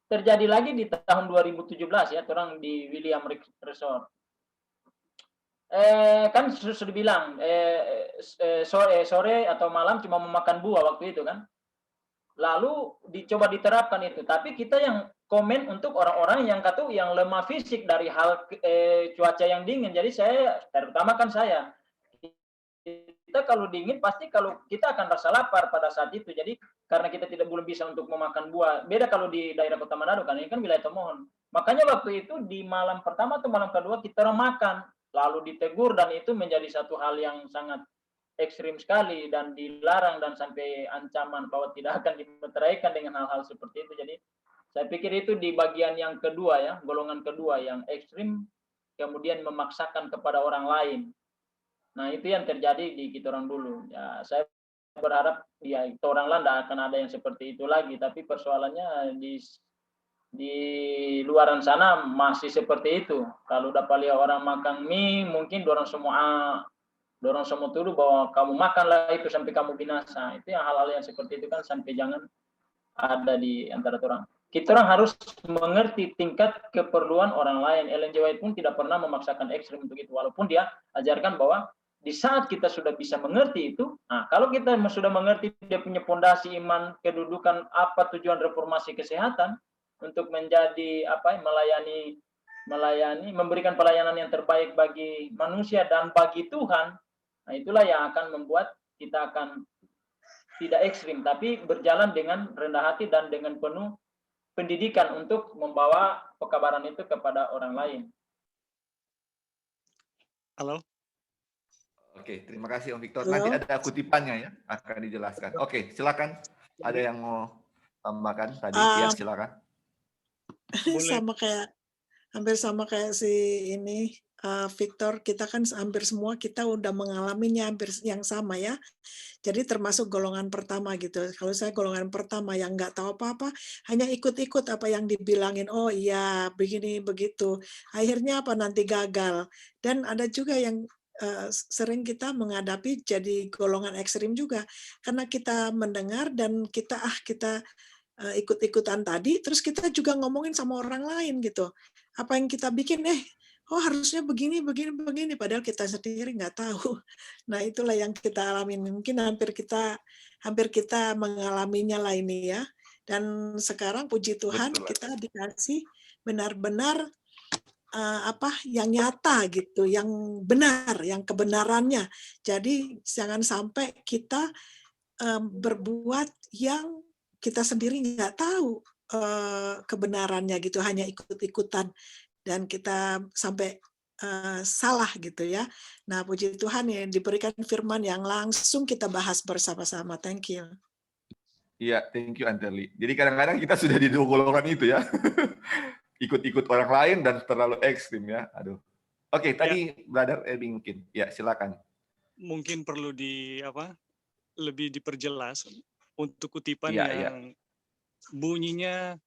terjadi lagi di tahun 2017 ya, orang di William Resort. Kan sudah bilang sore atau malam cuma memakan buah waktu itu kan. Lalu dicoba diterapkan itu, tapi kita yang komen untuk orang-orang yang lemah fisik dari hal cuaca yang dingin. Jadi saya, terutama kan saya, kita kalau dingin pasti kalau kita akan rasa lapar pada saat itu. Jadi karena kita belum bisa untuk memakan buah. Beda kalau di daerah Kota Manado kan, ini kan wilayah Tomohon. Makanya waktu itu di malam pertama atau malam kedua kita makan, lalu ditegur, dan itu menjadi satu hal yang sangat ekstrim sekali dan dilarang dan sampai ancaman bahwa tidak akan dimeteraikan dengan hal-hal seperti itu. Jadi saya pikir itu di bagian yang kedua ya, golongan kedua yang ekstrim, kemudian memaksakan kepada orang lain. Nah itu yang terjadi di kita orang dulu. Ya saya berharap ya itu orang lain tidak akan ada yang seperti itu lagi. Tapi persoalannya di luaran sana masih seperti itu. Kalau dapat lihat orang makan mie, mungkin dorong semua tuduh bahwa kamu makanlah itu sampai kamu binasa. Itu yang hal-hal yang seperti itu kan sampai jangan ada di antara orang. Kita orang harus mengerti tingkat keperluan orang lain. Ellen G. White pun tidak pernah memaksakan ekstrim untuk itu, walaupun dia ajarkan bahwa di saat kita sudah bisa mengerti itu, nah kalau kita sudah mengerti dia punya fondasi iman, kedudukan, apa tujuan reformasi kesehatan untuk menjadi melayani, memberikan pelayanan yang terbaik bagi manusia dan bagi Tuhan. Nah, itulah yang akan membuat kita akan tidak ekstrim, tapi berjalan dengan rendah hati dan dengan penuh pendidikan untuk membawa pekabaran itu kepada orang lain. Halo. Oke, terima kasih Om Victor. Nanti ada kutipannya ya, akan dijelaskan. Oke, silakan. Ada yang mau tambahkan tadi? Ya, silakan. Hampir sama kayak si ini Victor, kita kan hampir semua kita udah mengalaminya hampir yang sama ya. Jadi termasuk golongan pertama gitu. Kalau saya golongan pertama yang nggak tahu apa-apa, hanya ikut-ikut apa yang dibilangin. Oh iya, begini begitu. Akhirnya apa nanti gagal. Dan ada juga yang sering kita menghadapi jadi golongan ekstrim juga. Karena kita mendengar dan kita ikut-ikutan tadi, terus kita juga ngomongin sama orang lain gitu. Apa yang kita bikin, harusnya begini, padahal kita sendiri nggak tahu. Nah, itulah yang kita alami. Mungkin hampir kita mengalaminya lah ini ya. Dan sekarang puji Tuhan kita dikasih benar-benar yang nyata gitu, yang benar, yang kebenarannya. Jadi jangan sampai kita berbuat yang kita sendiri nggak tahu kebenarannya gitu, hanya ikut-ikutan dan kita sampai salah gitu ya. Nah, puji Tuhan ya diberikan firman yang langsung kita bahas bersama-sama. Thank you. Iya, thank you Anteli. Jadi kadang-kadang kita sudah di dua golongan itu ya. Ikut-ikut orang lain dan terlalu ekstrim ya. Aduh. Oke, tadi Brother Ebi mungkin. Ya, silakan. Mungkin perlu lebih diperjelas untuk kutipan yang bunyinya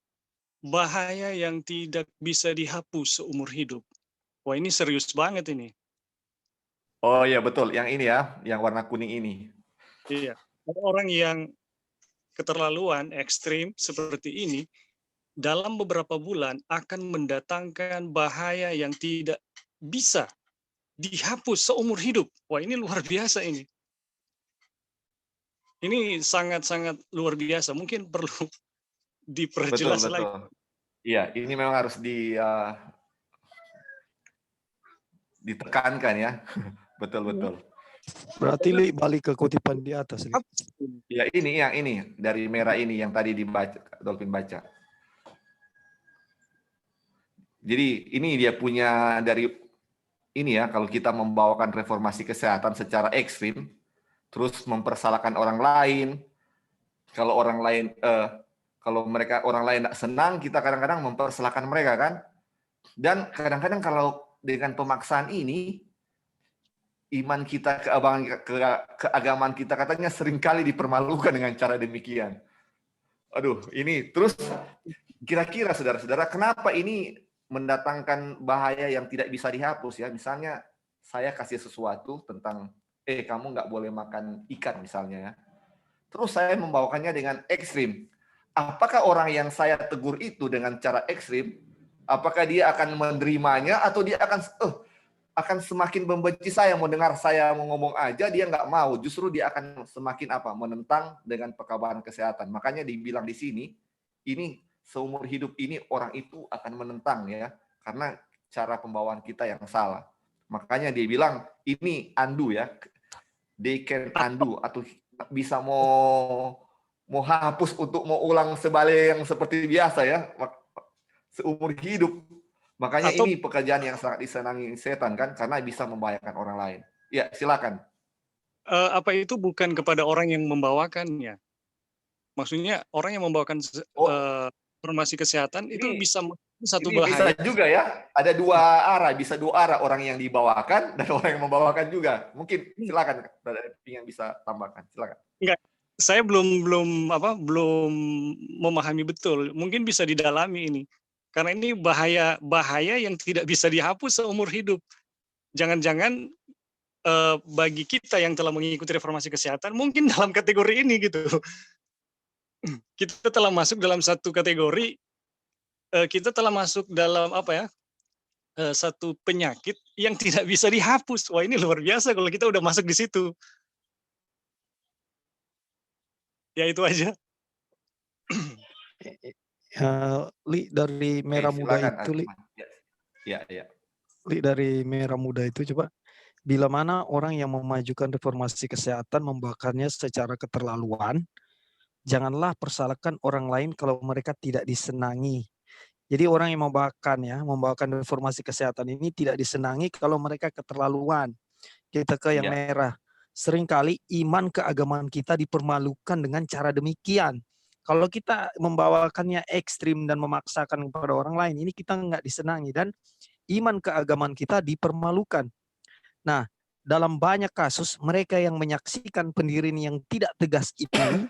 bahaya yang tidak bisa dihapus seumur hidup. Wah, ini serius banget ini. Oh iya, betul. Yang ini ya, yang warna kuning ini. Iya. Orang yang keterlaluan, ekstrim seperti ini, dalam beberapa bulan akan mendatangkan bahaya yang tidak bisa dihapus seumur hidup. Wah, ini luar biasa ini. Ini sangat-sangat luar biasa. Mungkin perlu diperjelas lagi. Iya, ini memang harus ditekankan ya. Betul. Berarti balik ke kutipan di atas. Ya, yang ini dari merah ini yang tadi dibaca, Dolphin baca. Jadi ini dia punya dari ini ya, kalau kita membawakan reformasi kesehatan secara ekstrim, terus mempersalahkan orang lain, kalau orang lain kalau mereka orang lain tidak senang, kita kadang-kadang mempersalahkan mereka kan. Dan kadang-kadang kalau dengan pemaksaan ini, iman kita, keagamaan kita katanya seringkali dipermalukan dengan cara demikian. Aduh, ini terus kira-kira saudara-saudara, kenapa ini mendatangkan bahaya yang tidak bisa dihapus ya? Misalnya saya kasih sesuatu tentang, kamu nggak boleh makan ikan misalnya ya. Terus saya membawakannya dengan ekstrim. Apakah orang yang saya tegur itu dengan cara ekstrim, apakah dia akan menerimanya atau dia akan semakin membenci saya, mau dengar saya mau ngomong aja dia nggak mau, justru dia akan semakin menentang dengan pekabaran kesehatan. Makanya dibilang di sini, ini seumur hidup ini orang itu akan menentang ya, karena cara pembawaan kita yang salah. Makanya dia bilang ini undo ya, they can undo, atau bisa mau hapus untuk mau ulang sebalik yang seperti biasa ya, seumur hidup. Makanya Atau ini pekerjaan yang sangat disenangi setan kan, karena bisa membahayakan orang lain. Ya, silakan. apa itu bukan kepada orang yang membawakannya? Maksudnya orang yang membawakan informasi kesehatan itu Ini- bisa satu Ini bisa bahaya. juga ya, ada dua arah, bisa dua arah, orang yang dibawakan dan orang yang membawakan juga. Mungkin silakan, yang bisa tambahkan, silakan. Saya belum memahami betul. Mungkin bisa didalami ini. Karena ini bahaya yang tidak bisa dihapus seumur hidup. Jangan-jangan bagi kita yang telah mengikuti reformasi kesehatan mungkin dalam kategori ini gitu. Kita telah masuk dalam satu kategori, kita telah masuk dalam satu penyakit yang tidak bisa dihapus. Wah, ini luar biasa kalau kita udah masuk di situ. Ya itu aja. Li dari Merah Muda Silakan, itu, Li. Ya. Li dari Merah Muda itu coba. Bila mana orang yang memajukan reformasi kesehatan membawakannya secara keterlaluan, janganlah persalahkan orang lain kalau mereka tidak disenangi. Jadi orang yang membawakan reformasi kesehatan ini tidak disenangi kalau mereka keterlaluan. Kita ke yang merah. Seringkali iman keagamaan kita dipermalukan dengan cara demikian. Kalau kita membawakannya ekstrim dan memaksakan kepada orang lain, ini kita nggak disenangi dan iman keagamaan kita dipermalukan. Nah, dalam banyak kasus mereka yang menyaksikan pendirian yang tidak tegas itu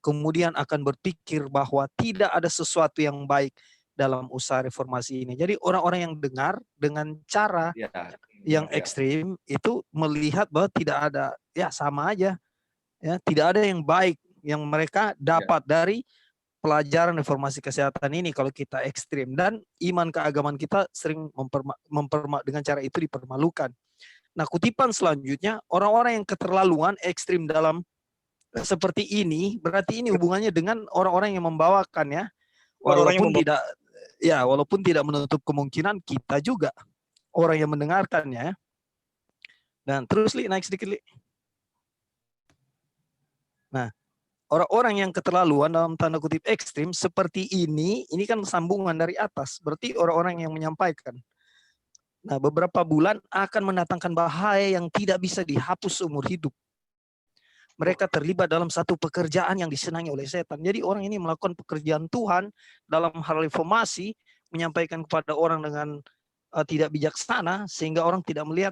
kemudian akan berpikir bahwa tidak ada sesuatu yang baik dalam usaha reformasi ini. Jadi orang-orang yang dengar dengan cara yang ekstrim itu melihat bahwa tidak ada, ya sama aja, ya tidak ada yang baik yang mereka dapat dari pelajaran reformasi kesehatan ini kalau kita ekstrim, dan iman keagamaan kita sering dengan cara itu dipermalukan. Nah, kutipan selanjutnya, orang-orang yang keterlaluan ekstrim dalam seperti ini, berarti ini hubungannya dengan orang-orang yang membawakan ya. Walaupun tidak menutup kemungkinan kita juga orang yang mendengarkannya. Dan terus Li, naik sedikit Li. Nah, orang-orang yang keterlaluan dalam tanda kutip ekstrim seperti ini kan sambungan dari atas. Berarti orang-orang yang menyampaikan. Nah, beberapa bulan akan mendatangkan bahaya yang tidak bisa dihapus seumur hidup. Mereka terlibat dalam satu pekerjaan yang disenangi oleh setan. Jadi orang ini melakukan pekerjaan Tuhan dalam hal reformasi, menyampaikan kepada orang dengan tidak bijaksana, sehingga orang tidak melihat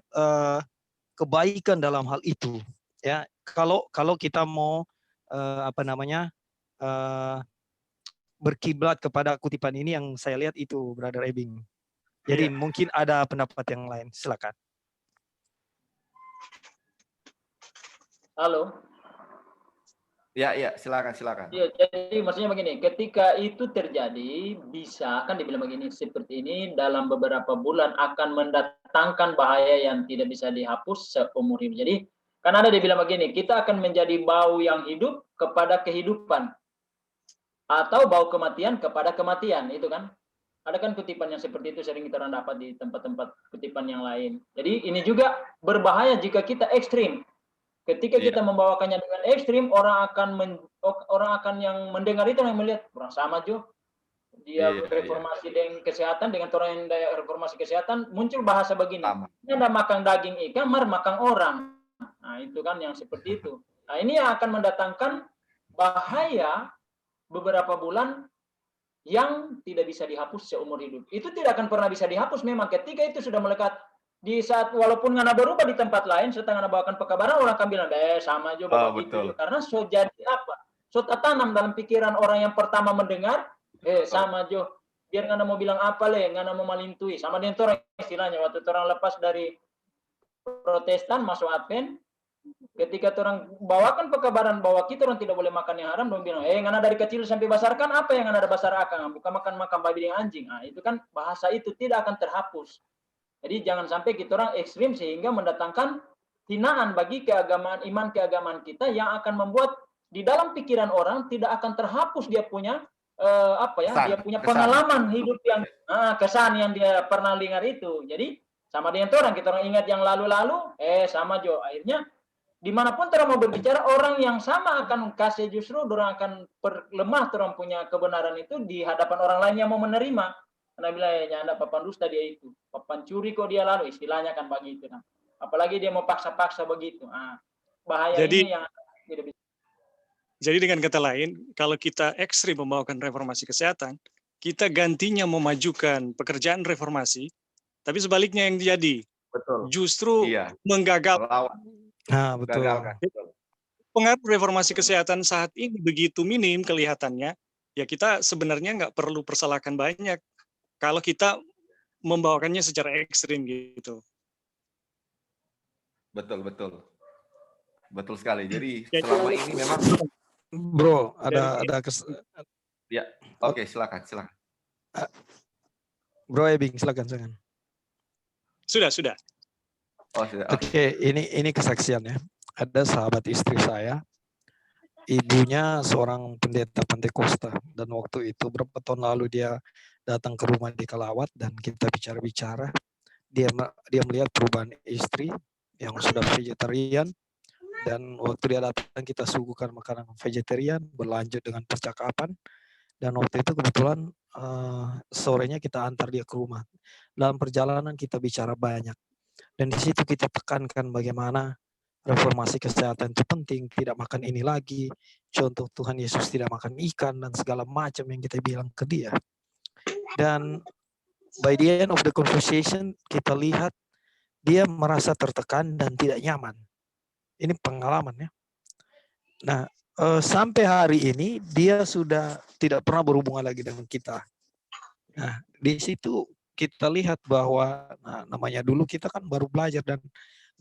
kebaikan dalam hal itu. Ya, kalau kita mau berkiblat kepada kutipan ini yang saya lihat itu, Brother Ebing. Jadi mungkin ada pendapat yang lain, silakan. Halo. Ya, silakan. Ya, jadi maksudnya begini, ketika itu terjadi, bisa kan dibilang begini, seperti ini dalam beberapa bulan akan mendatangkan bahaya yang tidak bisa dihapus seumur hidup. Jadi kan ada dibilang begini, kita akan menjadi bau yang hidup kepada kehidupan, atau bau kematian kepada kematian, itu kan. Ada kan kutipan yang seperti itu sering kita dapat di tempat-tempat kutipan yang lain. Jadi ini juga berbahaya jika kita ekstrim. Ketika kita membawakannya dengan ekstrim, orang akan yang mendengar itu yang melihat kurang sama Jo. dia Iya, iya. reformasi dengan kesehatan, dengan orang yang reformasi kesehatan, muncul bahasa begini, Sama. ini ada makan daging ikan, makan orang. Nah, itu kan yang seperti itu. Nah, ini yang akan mendatangkan bahaya beberapa bulan yang tidak bisa dihapus seumur hidup. Itu tidak akan pernah bisa dihapus memang ketika itu sudah melekat. Di saat walaupun ngana berubah di tempat lain, setelah ngana bawakan pekabaran, orang akan bilang, sama juga Oh, begitu. betul. Karena so jadi apa? So tertanam dalam pikiran orang yang pertama mendengar, sama Jo. Biar ngana mau bilang apa ngana mau malintui. Sama dengan orang istilahnya, waktu orang lepas dari Protestan masuk Advent, ketika orang bawakan pekabaran bahwa kita orang tidak boleh makan yang haram, dong bilang, ngana dari kecil sampai basarkan apa yang ngana ada basar akang, bukan makan babi dengan anjing. Nah, itu kan bahasa itu tidak akan terhapus. Jadi jangan sampai kita orang ekstrim sehingga mendatangkan hinaan bagi keagamaan, iman keagamaan kita yang akan membuat di dalam pikiran orang tidak akan terhapus dia punya dia punya pengalaman hidup yang kesan yang dia pernah dengar itu. Jadi sama dengan orang, kita orang ingat yang lalu-lalu, sama Jo. Akhirnya dimanapun orang mau berbicara, orang yang sama akan kasih justru orang akan perlemah orang punya kebenaran itu di hadapan orang lain yang mau menerima. Karena bilang nyanda papan dusta dia itu, papan curi kok dia lalu, istilahnya kan begitu. Nah. Apalagi dia mau paksa-paksa begitu. Bahaya Jadi, ini yang tidak bisa. Jadi dengan kata lain, kalau kita ekstrim membawakan reformasi kesehatan, kita gantinya memajukan pekerjaan reformasi, tapi sebaliknya yang jadi Betul. justru Iya. menggagal. Nah, betul. Gagalkan. Pengaruh reformasi kesehatan saat ini begitu minim kelihatannya, ya kita sebenarnya nggak perlu persalahkan banyak kalau kita membawakannya secara ekstrim gitu. Betul, betul. Betul sekali. Jadi selama ini memang Bro, ada ya. Oke, silakan. Bro Ebing, silakan. Sudah. Oh, sudah. Oke, ini kesaksian ya. Ada sahabat istri saya, ibunya seorang pendeta Pantekosta, dan waktu itu berapa tahun lalu dia datang ke rumah di Kalawat dan kita bicara-bicara. Dia melihat perubahan istri yang sudah vegetarian, dan waktu dia datang kita suguhkan makanan vegetarian, berlanjut dengan percakapan, dan waktu itu kebetulan sorenya kita antar dia ke rumah. Dalam perjalanan kita bicara banyak, dan di situ kita tekankan bagaimana reformasi kesehatan itu penting, tidak makan ini lagi, contoh Tuhan Yesus tidak makan ikan dan segala macam yang kita bilang ke dia. Dan by the end of the conversation kita lihat dia merasa tertekan dan tidak nyaman. Ini pengalaman ya. Nah, sampai hari ini dia sudah tidak pernah berhubungan lagi dengan kita. Nah, di situ kita lihat bahwa namanya dulu kita kan baru belajar, dan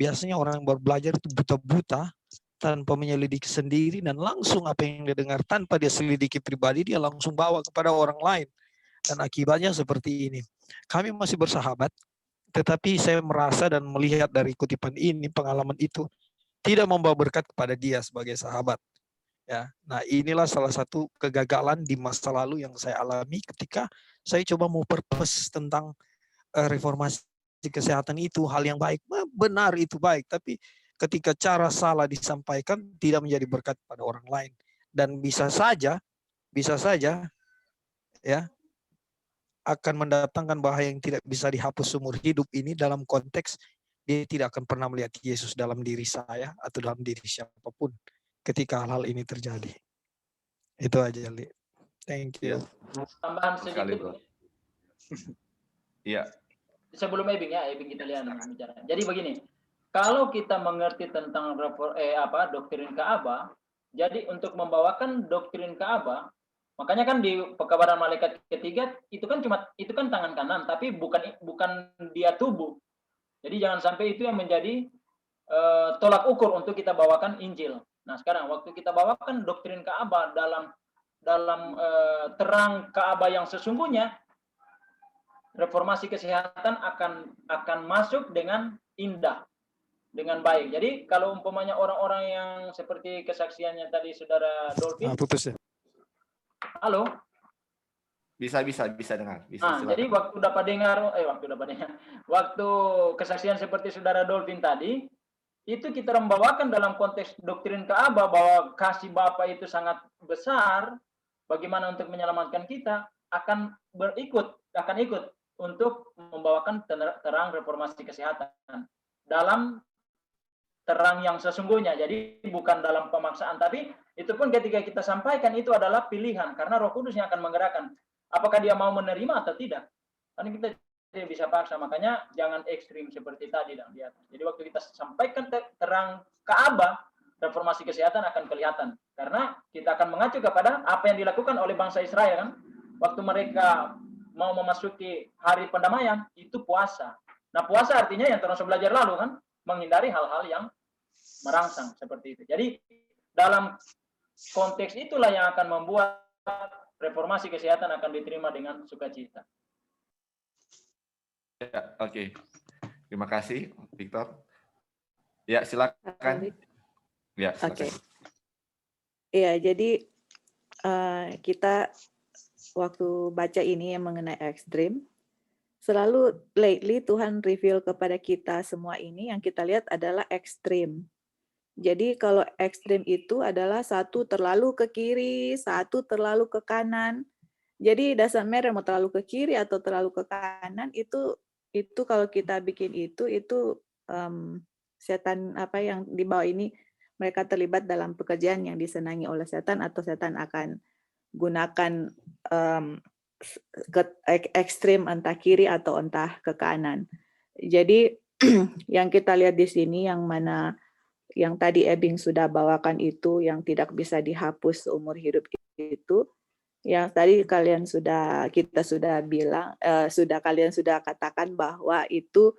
biasanya orang yang baru belajar itu buta-buta tanpa menyelidiki sendiri, dan langsung apa yang dia dengar tanpa dia selidiki pribadi dia langsung bawa kepada orang lain, dan akibatnya seperti ini. Kami masih bersahabat, tetapi saya merasa dan melihat dari kutipan ini, pengalaman itu tidak membawa berkat kepada dia sebagai sahabat. Ya, nah inilah salah satu kegagalan di masa lalu yang saya alami ketika saya coba mau purpose tentang reformasi kesehatan itu hal yang baik, benar itu baik, tapi ketika cara salah disampaikan tidak menjadi berkat pada orang lain, dan bisa saja ya akan mendatangkan bahaya yang tidak bisa dihapus seumur hidup ini, dalam konteks dia tidak akan pernah melihat Yesus dalam diri saya atau dalam diri siapapun ketika hal-hal ini terjadi. Itu aja, Li. Thank you. Tambahan sedikit. Iya. Sebelum Ebing kita lihat bicara. Jadi begini, kalau kita mengerti tentang doktrin Ka'bah, jadi untuk membawakan doktrin Ka'bah, makanya kan di pekabaran malaikat ketiga itu kan tangan kanan, tapi bukan dia tubuh. Jadi jangan sampai itu yang menjadi tolak ukur untuk kita bawakan Injil. Nah sekarang waktu kita bawakan doktrin Ka'bah dalam terang Ka'bah yang sesungguhnya, reformasi kesehatan akan masuk dengan indah, dengan baik. Jadi kalau umpamanya orang-orang yang seperti kesaksiannya tadi saudara Dolphin. Putus ya. Halo. Bisa dengar. Jadi waktu kesaksian seperti saudara Dolphin tadi, itu kita membawakan dalam konteks doktrin Ka'bah bahwa kasih Bapa itu sangat besar, bagaimana untuk menyelamatkan kita. akan ikut untuk membawakan terang reformasi kesehatan dalam terang yang sesungguhnya. Jadi bukan dalam pemaksaan, tapi itu pun ketika kita sampaikan itu adalah pilihan, karena Roh Kudus yang akan menggerakkan. Apakah dia mau menerima atau tidak? Karena kita tidak bisa paksa, makanya jangan ekstrim seperti tadi dan di atas. Jadi waktu kita sampaikan terang Ka'bah, reformasi kesehatan akan kelihatan. Karena kita akan mengacu kepada apa yang dilakukan oleh bangsa Israel kan. Waktu mereka mau memasuki hari pendamaian, itu puasa. Nah puasa artinya yang terus belajar lalu kan, menghindari hal-hal yang merangsang seperti itu. Jadi dalam konteks itulah yang akan membuat reformasi kesehatan akan diterima dengan sukacita. Ya, oke. Terima kasih, Victor. Ya, silakan. Ya, silakan. Oke. Iya, jadi kita waktu baca ini yang mengenai ekstrim, selalu lately Tuhan reveal kepada kita semua ini yang kita lihat adalah ekstrim. Jadi kalau ekstrim itu adalah satu terlalu ke kiri, satu terlalu ke kanan. Jadi doesn't matter mau terlalu ke kiri atau terlalu ke kanan, itu kalau kita bikin itu setan apa yang di bawah ini mereka terlibat dalam pekerjaan yang disenangi oleh setan, atau setan akan gunakan ke ekstrim entah kiri atau entah ke kanan. Jadi yang kita lihat di sini yang mana yang tadi Ebing sudah bawakan itu yang tidak bisa dihapus seumur hidup itu, yang tadi kalian kita sudah bilang, kalian sudah katakan bahwa itu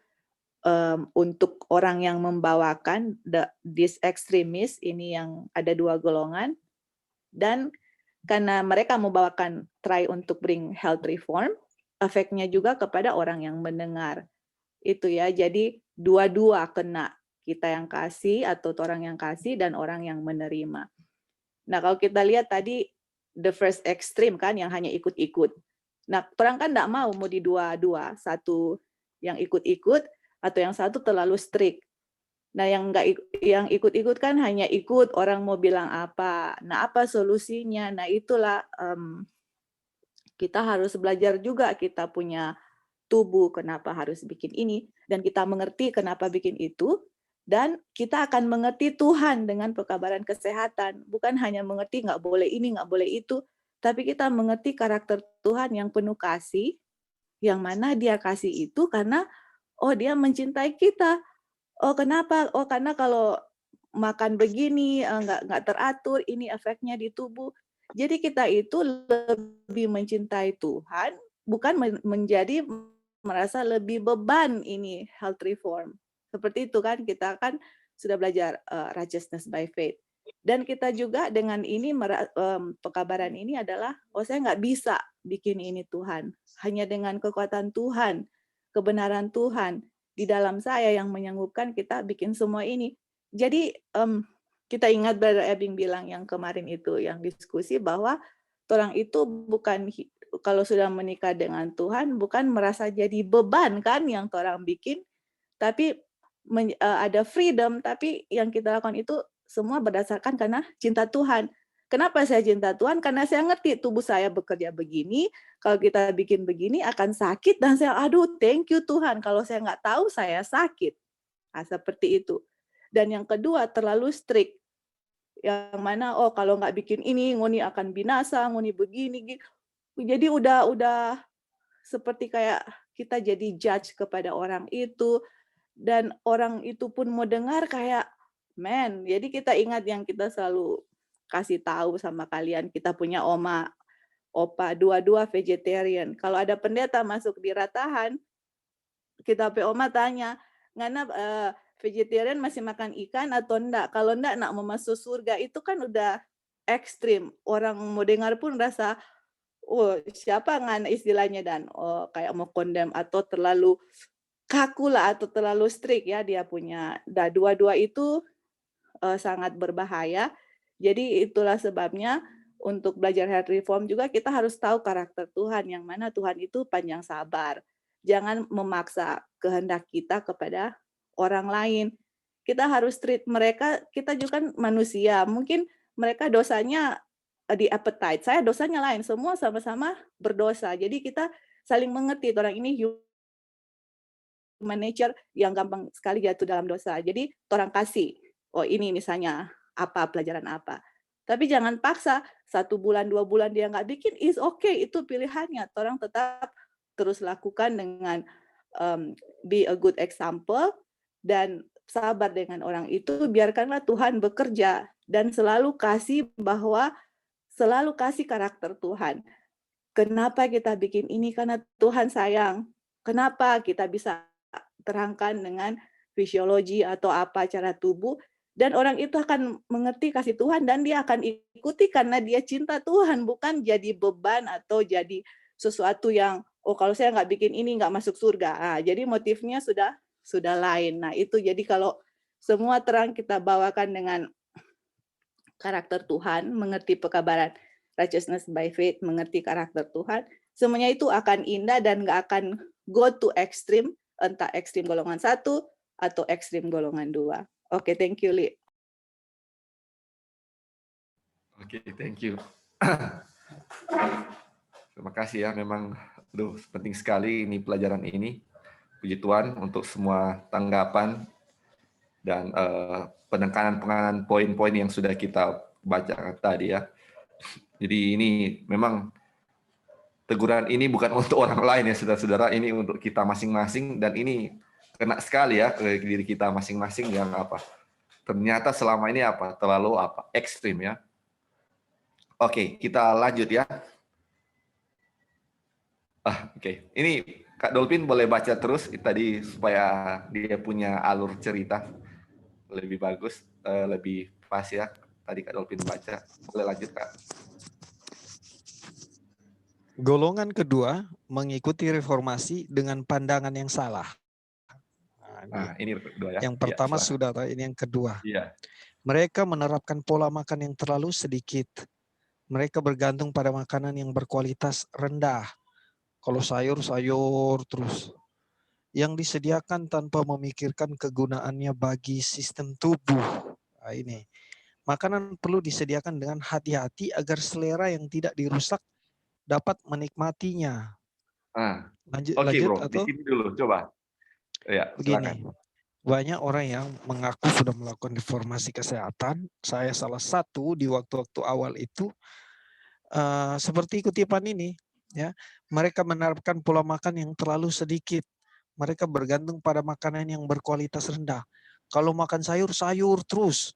untuk orang yang membawakan this extremist ini yang ada dua golongan, dan karena mereka membawakan try untuk bring health reform, efeknya juga kepada orang yang mendengar. Itu ya, jadi dua-dua kena, kita yang kasih atau orang yang kasih dan orang yang menerima. Nah, kalau kita lihat tadi the first extreme kan yang hanya ikut-ikut. Nah, orang kan enggak mau di dua-dua, satu yang ikut-ikut atau yang satu terlalu strict. Nah, yang ikut-ikut kan hanya ikut, orang mau bilang apa. Nah, apa solusinya? Nah, itulah kita harus belajar juga, kita punya tubuh kenapa harus bikin ini, dan kita mengerti kenapa bikin itu, dan kita akan mengerti Tuhan dengan pekabaran kesehatan. Bukan hanya mengerti nggak boleh ini, nggak boleh itu, tapi kita mengerti karakter Tuhan yang penuh kasih, yang mana dia kasih itu karena, oh dia mencintai kita. Oh kenapa? Oh karena kalau makan begini, nggak teratur, ini efeknya di tubuh. Jadi kita itu lebih mencintai Tuhan, bukan menjadi merasa lebih beban ini health reform. Seperti itu kan, kita kan sudah belajar righteousness by faith. Dan kita juga dengan ini, pekabaran ini adalah, oh saya nggak bisa bikin ini Tuhan. Hanya dengan kekuatan Tuhan, kebenaran Tuhan di dalam saya yang menyanggup,kan kita bikin semua ini. Jadi kita ingat Brother Ebing bilang yang kemarin itu, yang diskusi bahwa orang itu bukan, kalau sudah menikah dengan Tuhan, bukan merasa jadi beban kan yang orang bikin, tapi ada freedom, tapi yang kita lakukan itu semua berdasarkan karena cinta Tuhan. Kenapa saya cinta Tuhan? Karena saya ngerti tubuh saya bekerja begini, kalau kita bikin begini akan sakit, dan saya, aduh thank you Tuhan, kalau saya nggak tahu saya sakit. Nah, seperti itu. Dan yang kedua, terlalu strict. Yang mana, oh kalau nggak bikin ini, ngoni akan binasa, ngoni begini. Jadi udah seperti kayak kita jadi judge kepada orang itu, dan orang itu pun mau dengar kayak, man, jadi kita ingat yang kita selalu kasih tahu sama kalian, kita punya opa, dua-dua vegetarian. Kalau ada pendeta masuk di ratahan, kita oma tanya, ngana vegetarian masih makan ikan atau enggak? Kalau enggak, nak mau masuk surga, itu kan udah ekstrim. Orang mau dengar pun rasa, oh siapa ngana istilahnya, dan oh kayak mau condemn atau terlalu kaku lah atau terlalu strict ya dia punya. Dua-dua itu sangat berbahaya. Jadi itulah sebabnya untuk belajar health reform juga kita harus tahu karakter Tuhan, yang mana Tuhan itu panjang sabar. Jangan memaksa kehendak kita kepada orang lain. Kita harus treat mereka, kita juga kan manusia. Mungkin mereka dosanya di appetite. Saya dosanya lain, semua sama-sama berdosa. Jadi kita saling mengerti orang ini human nature yang gampang sekali jatuh dalam dosa. Jadi orang kasih, oh ini misalnya apa pelajaran apa. Tapi jangan paksa 1 bulan 2 bulan dia nggak bikin, is okay, itu pilihannya. Orang tetap terus lakukan dengan be a good example dan sabar dengan orang itu. Biarkanlah Tuhan bekerja dan selalu kasih karakter Tuhan. Kenapa kita bikin ini? Karena Tuhan sayang. Kenapa kita bisa terangkan dengan fisiologi atau apa cara tubuh, dan orang itu akan mengerti kasih Tuhan dan dia akan ikuti karena dia cinta Tuhan, bukan jadi beban atau jadi sesuatu yang kalau saya nggak bikin ini nggak masuk surga. Jadi motifnya sudah lain. Nah itu jadi kalau semua terang kita bawakan dengan karakter Tuhan, mengerti pekabaran righteousness by faith, mengerti karakter Tuhan, semuanya itu akan indah dan nggak akan go to extreme, entah ekstrim golongan 1 atau ekstrim golongan 2. Oke, thank you, Li. Oke, thank you. Terima kasih ya, memang penting sekali ini pelajaran ini. Puji Tuhan untuk semua tanggapan dan penekanan poin-poin yang sudah kita baca tadi ya. Jadi ini memang teguran ini bukan untuk orang lain ya saudara-saudara, ini untuk kita masing-masing, dan ini kena sekali ya ke diri kita masing-masing yang ternyata selama ini terlalu ekstrim ya. Oke, kita lanjut ya. Oke. Ini Kak Dolphin boleh baca terus tadi supaya dia punya alur cerita lebih bagus, lebih pas ya. Tadi Kak Dolphin baca. Boleh lanjut, Kak. Golongan kedua mengikuti reformasi dengan pandangan yang salah. Nah, ini kedua ya. Yang pertama ya, sudah, ini yang kedua. Iya. Mereka menerapkan pola makan yang terlalu sedikit. Mereka bergantung pada makanan yang berkualitas rendah. Kalau sayur-sayur terus. Yang disediakan tanpa memikirkan kegunaannya bagi sistem tubuh. Nah, ini. Makanan perlu disediakan dengan hati-hati agar selera yang tidak dirusak dapat menikmatinya. Lanjut Bro. atau? Di sini dulu, coba. Ya, begini. silakan. Banyak orang yang mengaku sudah melakukan reformasi kesehatan. Saya salah satu di waktu-waktu awal itu seperti kutipan ini. Ya, mereka menerapkan pola makan yang terlalu sedikit. Mereka bergantung pada makanan yang berkualitas rendah. Kalau makan sayur-sayur terus,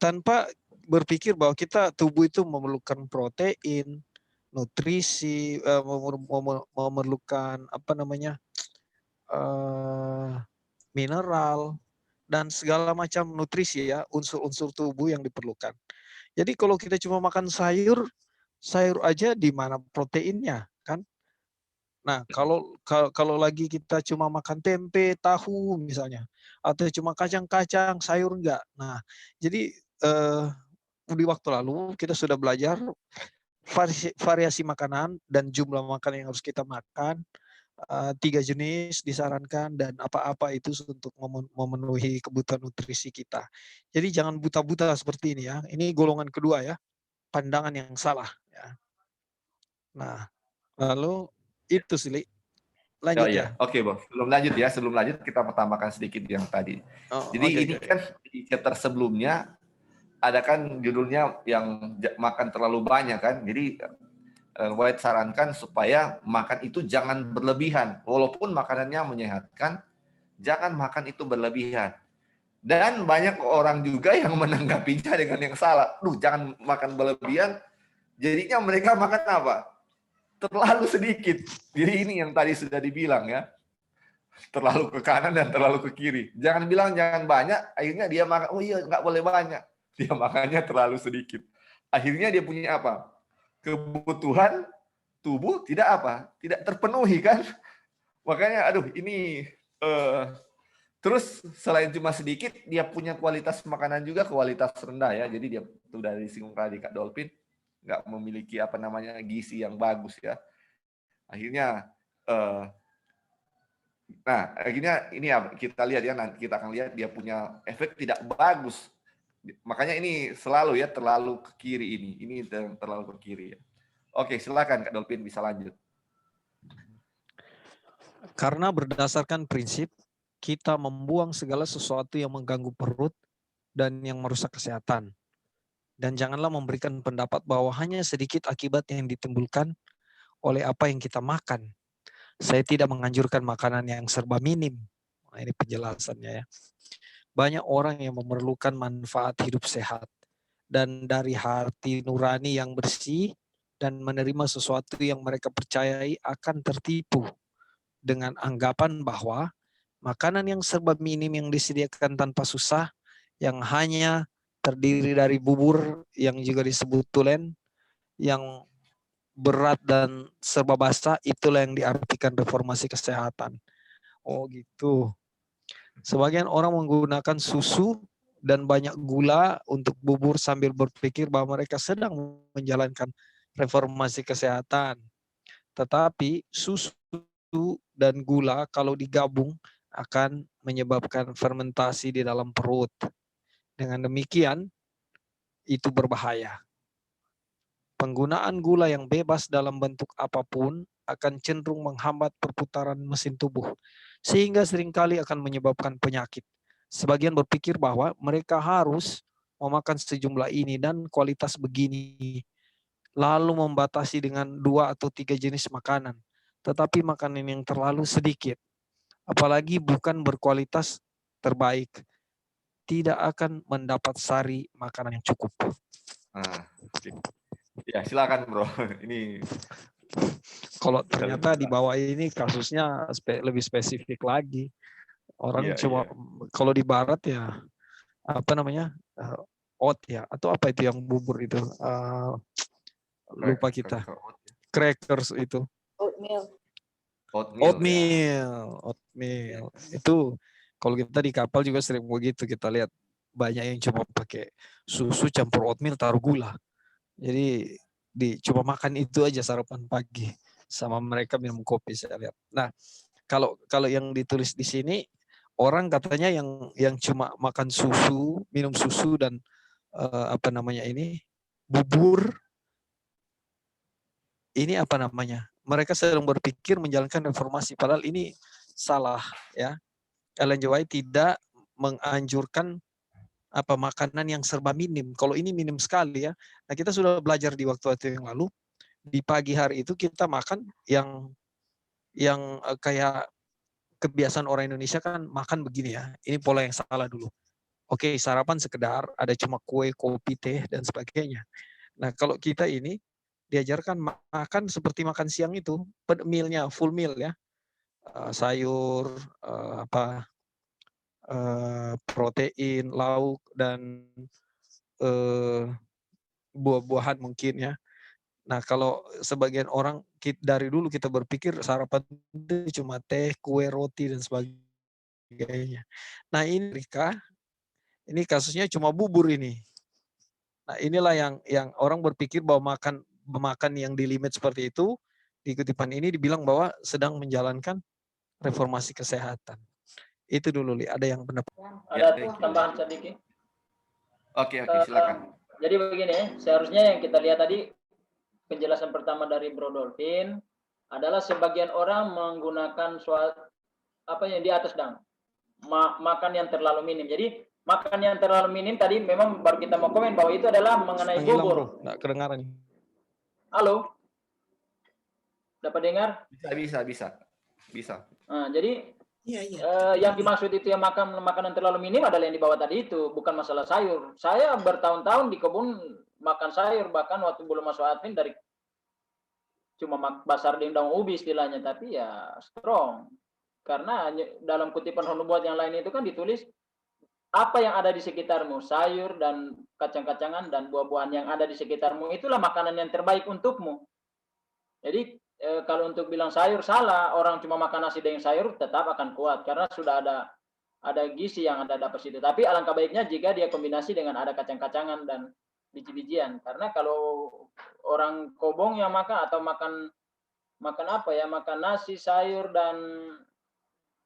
tanpa berpikir bahwa tubuh itu memerlukan protein, nutrisi, memerlukan mineral dan segala macam nutrisi ya, unsur-unsur tubuh yang diperlukan. Jadi kalau kita cuma makan sayur aja di mana proteinnya kan? Nah, kalau lagi kita cuma makan tempe, tahu misalnya, atau cuma kacang-kacang, sayur enggak. Nah, jadi di waktu lalu kita sudah belajar variasi makanan dan jumlah makanan yang harus kita makan. 3 jenis disarankan dan apa-apa itu untuk memenuhi kebutuhan nutrisi kita. Jadi jangan buta-buta seperti ini ya. Ini golongan kedua ya, pandangan yang salah. Ya. Nah, lalu itu sih, lanjut ya. Oke, Bos. Sebelum lanjut kita tambahkan sedikit yang tadi. Jadi ini kan di chapter sebelumnya ada kan judulnya yang makan terlalu banyak kan. Jadi White sarankan supaya makan itu jangan berlebihan. Walaupun makanannya menyehatkan, jangan makan itu berlebihan. Dan banyak orang juga yang menanggapinya dengan yang salah. Jangan makan berlebihan. Jadinya mereka makan apa? Terlalu sedikit. Jadi ini yang tadi sudah dibilang ya. Terlalu ke kanan dan terlalu ke kiri. Jangan bilang jangan banyak, akhirnya dia makan, nggak boleh banyak. Dia makannya terlalu sedikit. Akhirnya dia punya apa? Kebutuhan tubuh tidak terpenuhi kan. Makanya ini terus selain cuma sedikit, dia punya kualitas makanan juga kualitas rendah ya. Jadi dia sudah disinggung tadi Kak Dolphin, nggak memiliki gizi yang bagus ya. Akhirnya akhirnya ini ya kita lihat ya, nanti kita akan lihat dia punya efek tidak bagus Makanya ini selalu ya terlalu ke kiri ini terlalu ke kiri ya. Oke, silakan Kak Dolphin bisa lanjut. Karena berdasarkan prinsip kita membuang segala sesuatu yang mengganggu perut dan yang merusak kesehatan. Dan janganlah memberikan pendapat bahwa hanya sedikit akibat yang ditimbulkan oleh apa yang kita makan. Saya tidak menganjurkan makanan yang serba minim. Nah, ini penjelasannya ya. Banyak orang yang memerlukan manfaat hidup sehat dan dari hati nurani yang bersih dan menerima sesuatu yang mereka percayai akan tertipu dengan anggapan bahwa makanan yang serba minim yang disediakan tanpa susah yang hanya terdiri dari bubur yang juga disebut tulen yang berat dan serba basah, itulah yang diartikan reformasi kesehatan. Oh gitu. Sebagian orang menggunakan susu dan banyak gula untuk bubur sambil berpikir bahwa mereka sedang menjalankan reformasi kesehatan. Tetapi susu dan gula kalau digabung akan menyebabkan fermentasi di dalam perut. Dengan demikian, itu berbahaya. Penggunaan gula yang bebas dalam bentuk apapun akan cenderung menghambat perputaran mesin tubuh, sehingga seringkali akan menyebabkan penyakit. Sebagian berpikir bahwa mereka harus memakan sejumlah ini dan kualitas begini, lalu membatasi dengan 2 atau 3 jenis makanan. Tetapi makanan yang terlalu sedikit, apalagi bukan berkualitas terbaik, tidak akan mendapat sari makanan yang cukup. Nah, ya silakan bro. Ini kalau ternyata di bawah ini kasusnya lebih spesifik lagi. Orang cuma kalau di barat ya apa namanya oat ya atau apa itu yang bubur itu lupa kita crackers itu oatmeal itu kalau kita di kapal juga sering begitu, kita lihat banyak yang cuma pakai susu campur oatmeal taruh gula, jadi cuma makan itu aja sarapan pagi sama mereka minum kopi saya lihat. Nah kalau yang ditulis di sini orang katanya yang cuma makan susu, minum susu dan apa namanya ini bubur ini apa namanya, mereka sedang berpikir menjalankan reformasi, padahal ini salah ya. Ellen G. White tidak menganjurkan apa makanan yang serba minim. Kalau ini minim sekali ya. Nah kita sudah belajar di waktu-waktu yang lalu, di pagi hari itu kita makan yang kayak kebiasaan orang Indonesia kan makan begini ya. Ini pola yang salah dulu. Oke, sarapan sekedar ada cuma kue, kopi, teh dan sebagainya. Nah kalau kita ini diajarkan makan seperti makan siang itu, mealnya full meal ya. Sayur, protein, lauk, dan buah-buahan mungkin ya. Nah kalau sebagian orang dari dulu kita berpikir sarapan itu cuma teh, kue, roti, dan sebagainya. Nah ini kasusnya cuma bubur ini. Nah inilah yang orang berpikir bahwa makan yang di limit seperti itu, di kutipan ini dibilang bahwa sedang menjalankan reformasi kesehatan. Itu dulu, Li. Ada yang pendapat? Ada tambahan sedikit. Oke, silakan. Jadi begini, seharusnya yang kita lihat tadi, penjelasan pertama dari Bro Dolphin adalah sebagian orang menggunakan apa yang di atas makan yang terlalu minim. Jadi makan yang terlalu minim tadi memang baru kita mau komen bahwa itu adalah mengenai bubur. Nggak kedengaran. Halo? Dapat dengar? Bisa. Nah, jadi yang dimaksud itu yang makanan terlalu minim adalah yang di bawah tadi itu, bukan masalah sayur. Saya bertahun-tahun di kebun makan sayur, bahkan waktu belum masuk admin dari cuma basar daun ubi istilahnya, tapi ya strong. Karena dalam kutipan Honubuat yang lain itu kan ditulis apa yang ada di sekitarmu, sayur dan kacang-kacangan dan buah-buahan yang ada di sekitarmu, itulah makanan yang terbaik untukmu. Jadi kalau untuk bilang sayur salah, orang cuma makan nasi dengan sayur tetap akan kuat karena sudah ada gizi yang ada dapat situ. Tapi alangkah baiknya jika dia kombinasi dengan ada kacang-kacangan dan biji-bijian. Karena kalau orang kobong yang makan atau makan apa ya, makan nasi, sayur dan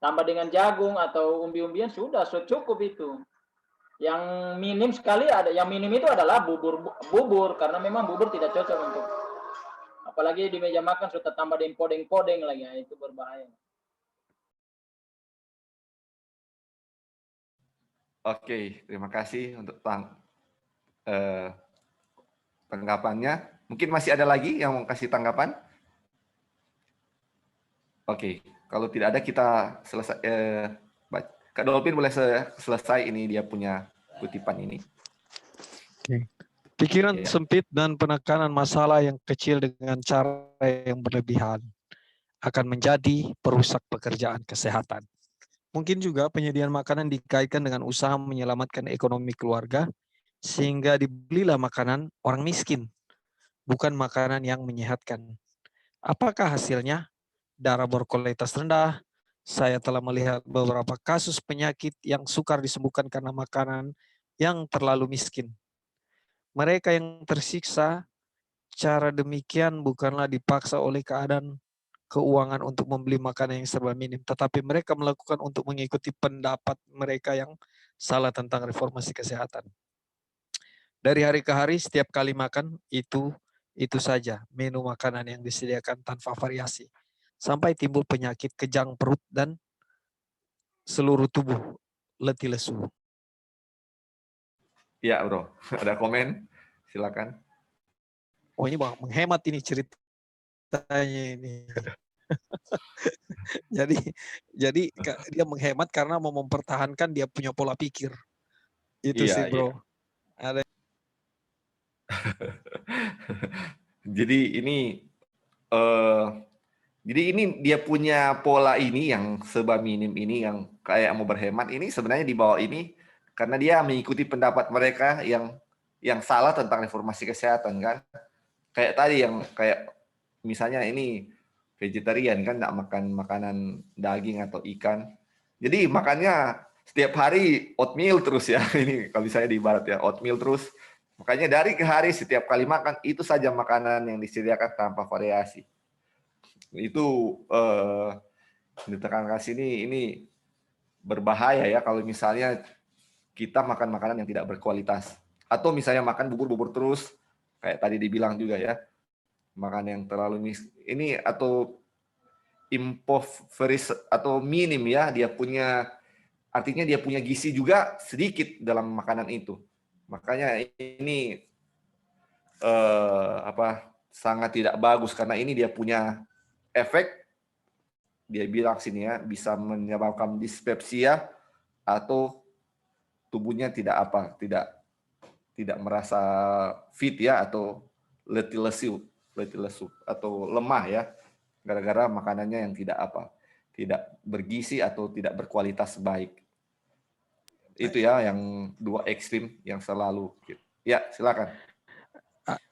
tambah dengan jagung atau umbi-umbian sudah cukup itu. Yang minim sekali ada, yang minim itu adalah bubur karena memang bubur tidak cocok untuk, apalagi di meja makan sudah tambah podeng lagi, ya, itu berbahaya. Oke, terima kasih untuk tanggapannya. Mungkin masih ada lagi yang mau kasih tanggapan? Oke, kalau tidak ada kita selesai. Kak Dolphin boleh selesai ini dia punya kutipan ini. Pikiran Ya. sempit dan penekanan masalah yang kecil dengan cara yang berlebihan akan menjadi perusak pekerjaan kesehatan. Mungkin juga penyediaan makanan dikaitkan dengan usaha menyelamatkan ekonomi keluarga, sehingga dibelilah makanan orang miskin, bukan makanan yang menyehatkan. Apakah hasilnya? Darah berkualitas rendah. Saya telah melihat beberapa kasus penyakit yang sukar disembuhkan karena makanan yang terlalu miskin. Mereka yang tersiksa cara demikian bukanlah dipaksa oleh keadaan keuangan untuk membeli makanan yang serba minim, tetapi mereka melakukan untuk mengikuti pendapat mereka yang salah tentang reformasi kesehatan. Dari hari ke hari, setiap kali makan itu saja menu makanan yang disediakan tanpa variasi, sampai timbul penyakit kejang perut dan seluruh tubuh letih lesu. Ya, bro. Ada komen? Silakan. Oh, ini Bang, menghemat ini ceritanya ini. jadi dia menghemat karena mau mempertahankan dia punya pola pikir. Itu Iya, sih, Bro. iya. Ada. Jadi ini dia punya pola ini yang serba minim ini yang kayak mau berhemat ini sebenarnya di bawah ini karena dia mengikuti pendapat mereka yang salah tentang reformasi kesehatan kan. Kayak tadi yang kayak misalnya ini vegetarian kan nggak makan makanan daging atau ikan. Jadi makannya setiap hari oatmeal terus ya. Ini kalau saya di barat ya oatmeal terus. Makanya dari ke hari setiap kali makan itu saja makanan yang disediakan tanpa variasi. Itu ditekankan sini ini berbahaya ya kalau misalnya kita makan makanan yang tidak berkualitas atau misalnya makan bubur-bubur terus kayak tadi dibilang juga ya makan yang terlalu ini atau impoveris atau minim ya dia punya artinya dia punya gizi juga sedikit dalam makanan itu makanya ini sangat tidak bagus karena ini dia punya efek dia bilang sini ya bisa menyebabkan dispepsia atau tubuhnya tidak merasa fit ya atau letih lesu atau lemah ya gara-gara makanannya yang tidak bergizi atau tidak berkualitas baik. Itu ya yang dua ekstrim yang selalu. Ya, silakan.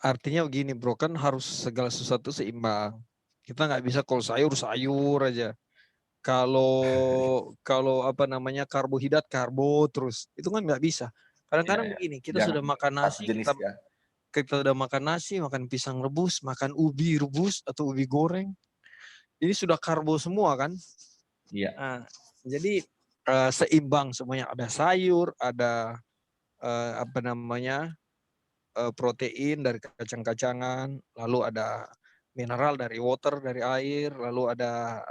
Artinya begini, Bro, kan harus segala sesuatu seimbang. Kita nggak bisa kalau sayur aja. Kalau karbohidrat karbo terus itu kan nggak bisa. Kadang-kadang begini, kita sudah makan nasi, kita udah makan nasi, makan pisang rebus, makan ubi rebus atau ubi goreng. Ini sudah karbo semua kan? Iya. Nah, jadi seimbang semuanya, ada sayur, ada protein dari kacang-kacangan, lalu ada mineral dari water, dari air, lalu ada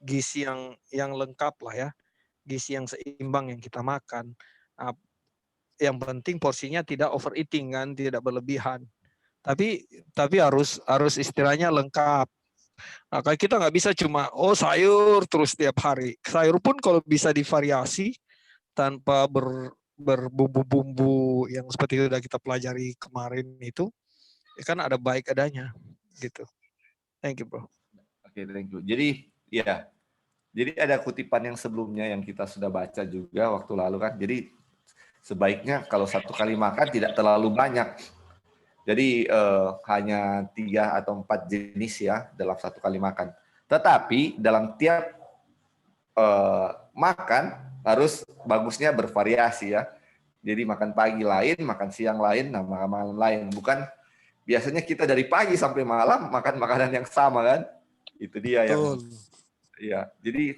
gizi yang lengkap lah ya, gizi yang seimbang yang kita makan. Nah, yang penting porsinya tidak overeating kan, tidak berlebihan. Tapi harus istilahnya lengkap. Nah, kita nggak bisa cuma sayur terus tiap hari. Sayur pun kalau bisa divariasi tanpa berbumbu-bumbu yang seperti sudah kita pelajari kemarin itu, kan ada baik adanya gitu. Thank you, Bro. Oke, thank you. Jadi ada kutipan yang sebelumnya yang kita sudah baca juga waktu lalu kan. Jadi sebaiknya kalau satu kali makan tidak terlalu banyak. Jadi hanya 3 atau 4 jenis ya dalam satu kali makan. Tetapi dalam tiap makan harus bagusnya bervariasi ya. Jadi makan pagi lain, makan siang lain, makan malam lain. Bukan biasanya kita dari pagi sampai malam makan makanan yang sama kan. Itu dia yang. Iya. Jadi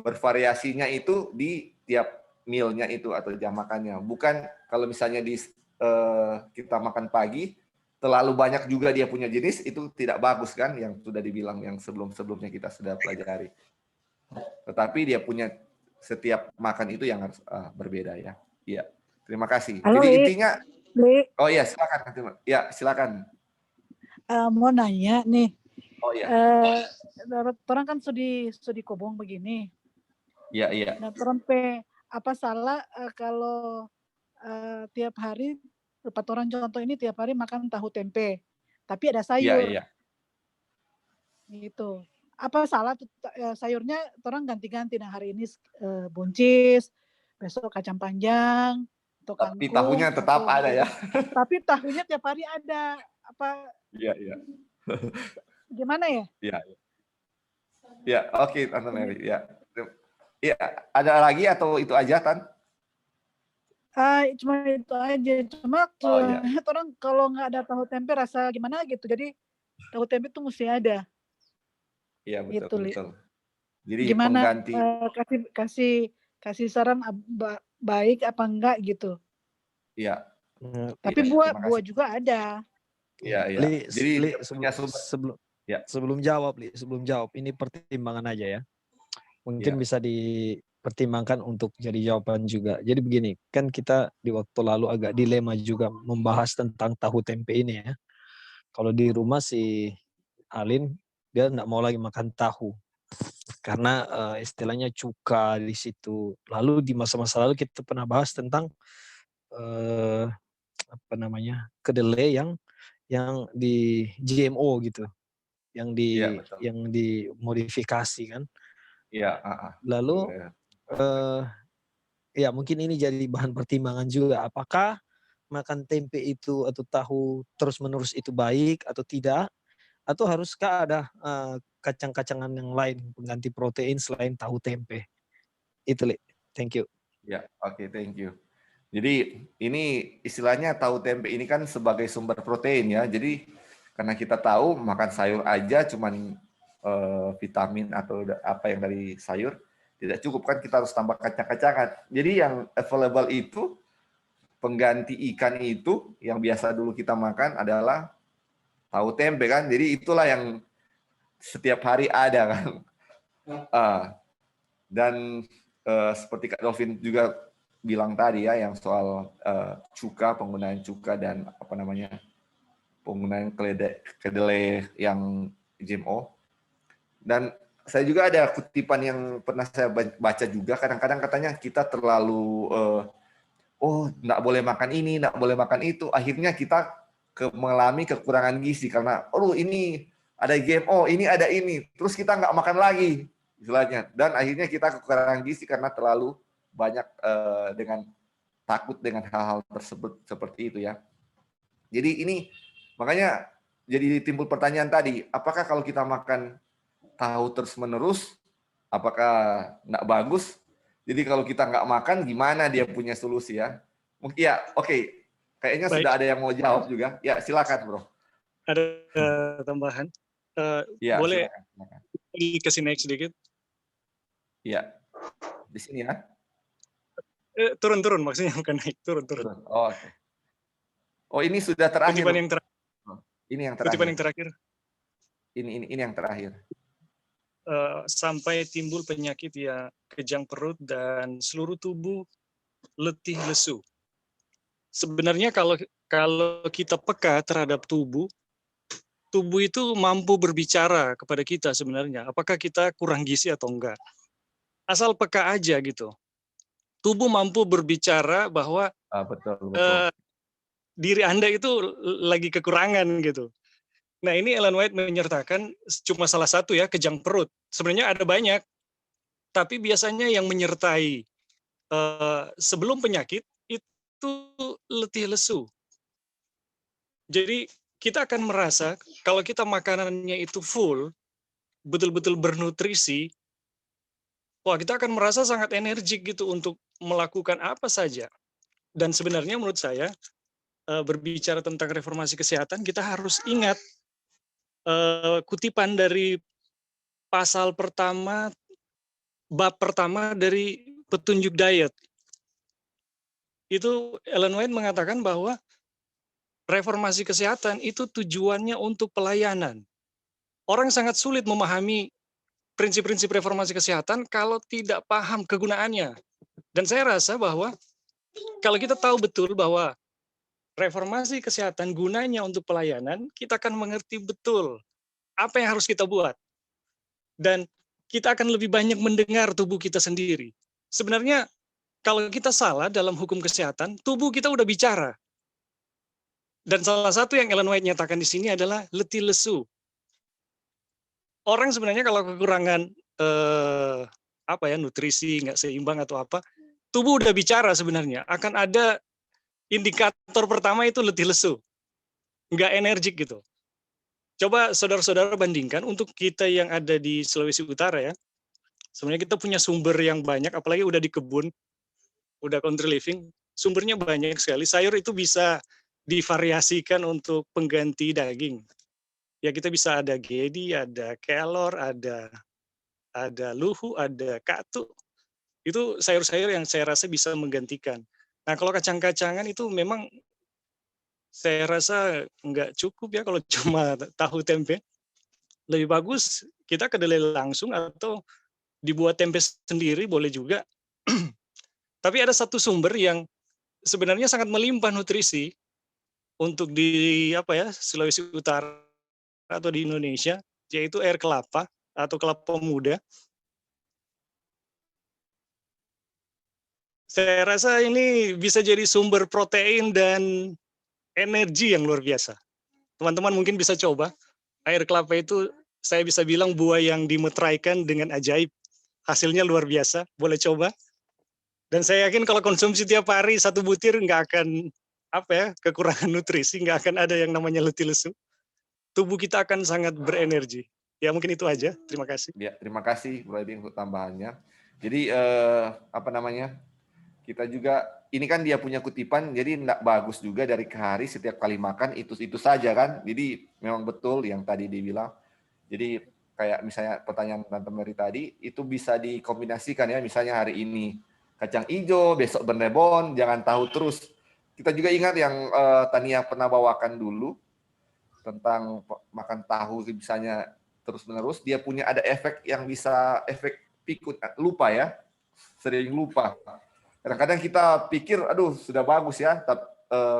bervariasinya itu di tiap mealnya itu atau jam makannya. Bukan kalau misalnya kita makan pagi, terlalu banyak juga dia punya jenis, itu tidak bagus kan, yang sudah dibilang yang sebelum-sebelumnya kita sudah pelajari. Tetapi dia punya setiap makan itu yang harus berbeda ya. Iya. Terima kasih. Halo, Jadi Li. intinya, Li, oh ya silakan. Ya silakan. mau nanya nih. Oh ya. Orang kan studi kobong begini. Iya iya. Nah, orang apa salah kalau tiap hari, orang contoh ini tiap hari makan tahu tempe, tapi ada sayur. Iya iya. Gitu. Apa salah sayurnya orang ganti-ganti. Nah, hari ini buncis, besok kacang panjang, atau Tapi kangkung, tahunya tetap ada ya. Tapi tahunya tiap hari ada. Apa Iya iya. gimana ya? Iya. Ya, oke, Tante Mary. Ya. Ya, ada lagi atau itu aja, Tan? Cuma itu aja. Cuma iya. orang kalau nggak ada tahu tempe rasa gimana gitu. Jadi tahu tempe itu mesti ada. Iya, betul, Gitu, Li. betul. Jadi Gimana pengganti. kasih saran baik apa enggak gitu. Iya. Tapi Iya, buah juga ada. Iya, iya. Li, Jadi Li, dia punya sumber. Ya. sebelum jawab, ini pertimbangan aja ya. Mungkin Ya. bisa dipertimbangkan untuk jadi jawaban juga. Jadi begini, kan kita di waktu lalu agak dilema juga membahas tentang tahu tempe ini ya. Kalau di rumah si Alin, dia enggak mau lagi makan tahu. Karena istilahnya cuka di situ. Lalu di masa-masa lalu kita pernah bahas tentang kedelai yang di GMO gitu, yang dimodifikasi kan. Iya. Lalu ya mungkin ini jadi bahan pertimbangan juga. Apakah makan tempe itu atau tahu terus-menerus itu baik atau tidak? Atau haruskah ada kacang-kacangan yang lain pengganti protein selain tahu tempe? Itu, Li. Thank you. Ya, oke, thank you. Jadi ini istilahnya tahu tempe ini kan sebagai sumber protein ya. Jadi karena kita tahu makan sayur aja cuman vitamin atau apa yang dari sayur tidak cukup kan, kita harus tambah kacang-kacangan. Jadi yang available itu pengganti ikan itu yang biasa dulu kita makan adalah tahu tempe kan. Jadi itulah yang setiap hari ada kan. Dan seperti Kak Dolphin juga bilang tadi ya, yang soal cuka, penggunaan cuka dan penggunaan kedelai yang GMO. Dan saya juga ada kutipan yang pernah saya baca juga, kadang-kadang katanya kita terlalu nggak boleh makan ini, nggak boleh makan itu, akhirnya kita mengalami kekurangan gizi karena ini ada GMO, ini ada ini, terus kita nggak makan lagi istilahnya, dan akhirnya kita kekurangan gizi karena terlalu banyak dengan takut dengan hal-hal tersebut seperti itu ya. Jadi ini makanya jadi timbul pertanyaan tadi, apakah kalau kita makan tahu terus-menerus, apakah nggak bagus? Jadi kalau kita nggak makan, gimana dia punya solusi ya? Mungkin ya, oke. Kayaknya Baik. sudah ada yang mau jawab juga. Ya, silakan, Bro. Ada tambahan? Ya, Boleh silakan. dikasih naik sedikit? Iya. Di sini ya. Turun maksudnya, bukan naik, turun. Oh, oke. Oh, ini sudah terakhir. Kutipan yang terakhir. Ini yang terakhir. Kutipan yang terakhir. Ini yang terakhir. Sampai timbul penyakit ya kejang perut dan seluruh tubuh letih lesu. Sebenarnya kalau kita peka terhadap tubuh itu mampu berbicara kepada kita sebenarnya. Apakah kita kurang gizi atau enggak? Asal peka aja gitu. Tubuh mampu berbicara bahwa betul. diri Anda itu lagi kekurangan gitu. Nah, ini Ellen White menyertakan cuma salah satu ya, kejang perut. Sebenarnya ada banyak, tapi biasanya yang menyertai sebelum penyakit itu letih lesu. Jadi kita akan merasa kalau kita makanannya itu full, betul-betul bernutrisi, wah kita akan merasa sangat energik gitu untuk melakukan apa saja. Dan sebenarnya menurut saya, berbicara tentang reformasi kesehatan, kita harus ingat kutipan dari pasal pertama bab pertama dari petunjuk diet. Itu Ellen White mengatakan bahwa reformasi kesehatan itu tujuannya untuk pelayanan. Orang sangat sulit memahami prinsip-prinsip reformasi kesehatan kalau tidak paham kegunaannya. Dan saya rasa bahwa kalau kita tahu betul bahwa reformasi kesehatan gunanya untuk pelayanan, kita akan mengerti betul apa yang harus kita buat. Dan kita akan lebih banyak mendengar tubuh kita sendiri. Sebenarnya kalau kita salah dalam hukum kesehatan, tubuh kita udah bicara. Dan salah satu yang Ellen White nyatakan di sini adalah letih lesu. Orang sebenarnya kalau kekurangan nutrisi, nggak seimbang atau apa, tubuh udah bicara sebenarnya. Akan ada indikator pertama itu letih lesu, nggak energik gitu. Coba saudara-saudara bandingkan untuk kita yang ada di Sulawesi Utara ya. Sebenarnya kita punya sumber yang banyak, apalagi udah di kebun, udah country living, sumbernya banyak sekali. Sayur itu bisa divariasikan untuk pengganti daging. Ya kita bisa ada gedi, ada kelor, ada luhu, ada katu. Itu sayur-sayur yang saya rasa bisa menggantikan. Nah kalau kacang-kacangan itu memang saya rasa nggak cukup ya kalau cuma tahu tempe. Lebih bagus kita kedelai langsung atau dibuat tempe sendiri boleh juga. Tapi ada satu sumber yang sebenarnya sangat melimpah nutrisi untuk di Sulawesi Utara atau di Indonesia, yaitu air kelapa atau kelapa muda. Saya rasa ini bisa jadi sumber protein dan energi yang luar biasa. Teman-teman mungkin bisa coba. Air kelapa itu saya bisa bilang buah yang dimeteraikan dengan ajaib. Hasilnya luar biasa, boleh coba. Dan saya yakin kalau konsumsi tiap hari 1 butir nggak akan kekurangan nutrisi, nggak akan ada yang namanya letih lesu. Tubuh kita akan sangat berenergi. Ya mungkin itu aja. Terima kasih. Ya, terima kasih Bro Edi untuk tambahannya. Jadi kita juga ini kan dia punya kutipan, jadi enggak bagus juga dari ke hari setiap kali makan itu saja kan. Jadi memang betul yang tadi dibilang. Jadi kayak misalnya pertanyaan Tante Mary tadi itu bisa dikombinasikan ya, misalnya hari ini kacang hijau, besok bernebon, jangan tahu terus. Kita juga ingat yang Tania pernah bawakan dulu tentang makan tahu misalnya terus-menerus, dia punya ada efek yang bisa efek pikun, lupa ya, sering lupa. Kadang-kadang kita pikir, aduh sudah bagus ya,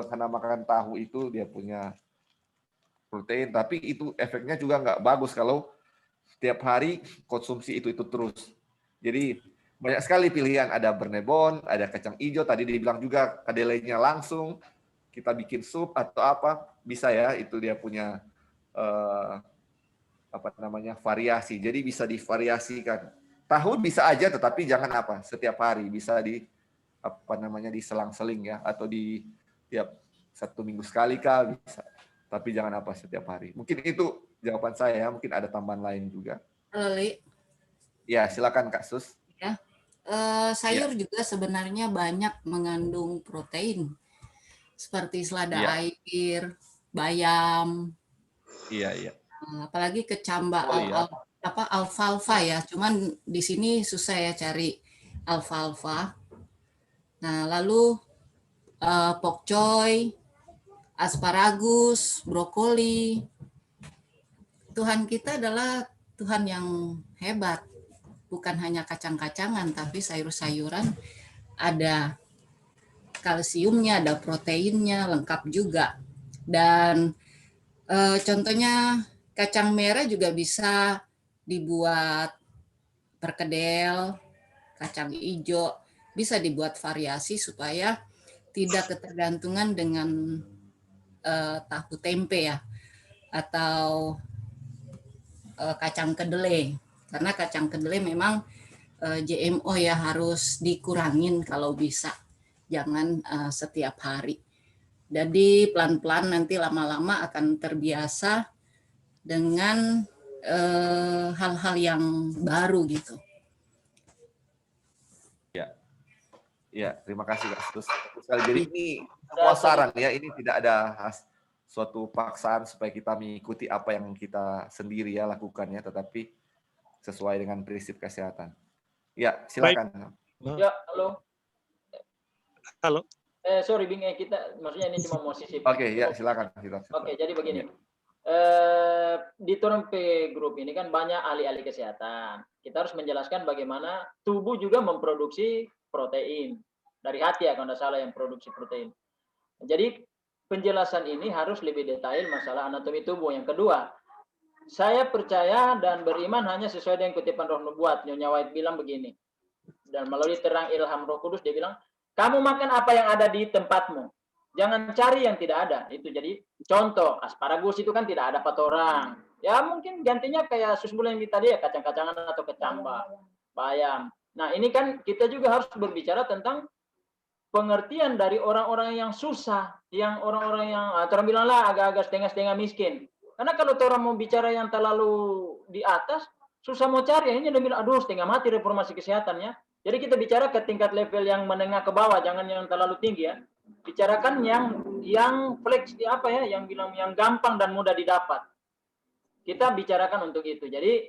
karena makan tahu itu dia punya protein, tapi itu efeknya juga nggak bagus kalau setiap hari konsumsi itu terus. Jadi banyak sekali pilihan, ada bernebon, ada kacang hijau, tadi dibilang juga kedelainya langsung, kita bikin sup atau apa, bisa ya, itu dia punya variasi. Jadi bisa divariasikan. Tahu bisa aja, tetapi jangan setiap hari, bisa diselang-seling ya, atau di tiap 1 minggu sekali kah bisa. Tapi jangan setiap hari. Mungkin itu jawaban saya ya, mungkin ada tambahan lain juga. Loli. Ya, silakan Kak Sus. Ya. Sayur juga sebenarnya banyak mengandung protein. Seperti selada air, bayam. Iya. Apalagi kecamba alfalfa ya. Cuman di sini susah ya cari alfalfa. Nah, lalu pokcoy, asparagus, brokoli. Tuhan kita adalah Tuhan yang hebat. Bukan hanya kacang-kacangan, tapi sayur-sayuran ada kalsiumnya, ada proteinnya, lengkap juga. Dan contohnya kacang merah juga bisa dibuat perkedel, kacang hijau, bisa dibuat variasi supaya tidak ketergantungan dengan tahu tempe ya, atau kacang kedelai. Karena kacang kedelai memang GMO ya, harus dikurangin kalau bisa. Jangan setiap hari. Jadi pelan-pelan nanti lama-lama akan terbiasa dengan hal-hal yang baru gitu. Ya, terima kasih Kak Sus. Jadi ini semua saran ya, ini tidak ada suatu paksaan supaya kita mengikuti apa yang kita sendiri ya lakukan ya, tetapi sesuai dengan prinsip kesehatan. Ya, silakan. Ya, halo. Halo. Sorry, Bing, kita maksudnya ini cuma mau sisip. Oke, ya silakan. Oke, jadi begini. Di Torempe Group ini kan banyak ahli-ahli kesehatan. Kita harus menjelaskan bagaimana tubuh juga memproduksi protein. Dari hati ya, kalau tidak salah yang produksi protein. Jadi penjelasan ini harus lebih detail masalah anatomi tubuh. Yang kedua, saya percaya dan beriman hanya sesuai dengan kutipan Roh Nubuat. Nyonya White bilang begini. Dan melalui terang ilham Roh Kudus, dia bilang, kamu makan apa yang ada di tempatmu. Jangan cari yang tidak ada. Itu jadi contoh, asparagus itu kan tidak ada 4 orang. Ya mungkin gantinya kayak sus bulan yang tadi ya, kacang-kacangan atau kecambah, bayam. Nah ini kan kita juga harus berbicara tentang pengertian dari orang-orang yang susah, yang orang-orang yang orang bilang lah agak-agak setengah-setengah miskin. Karena kalau orang mau bicara yang terlalu di atas, susah mau cari. Akhirnya dia bilang, aduh setengah mati reformasi kesehatannya. Jadi kita bicara ke tingkat level yang menengah ke bawah, jangan yang terlalu tinggi ya. Bicarakan yang flex apa ya, yang bilang yang gampang dan mudah didapat. Kita bicarakan untuk itu. Jadi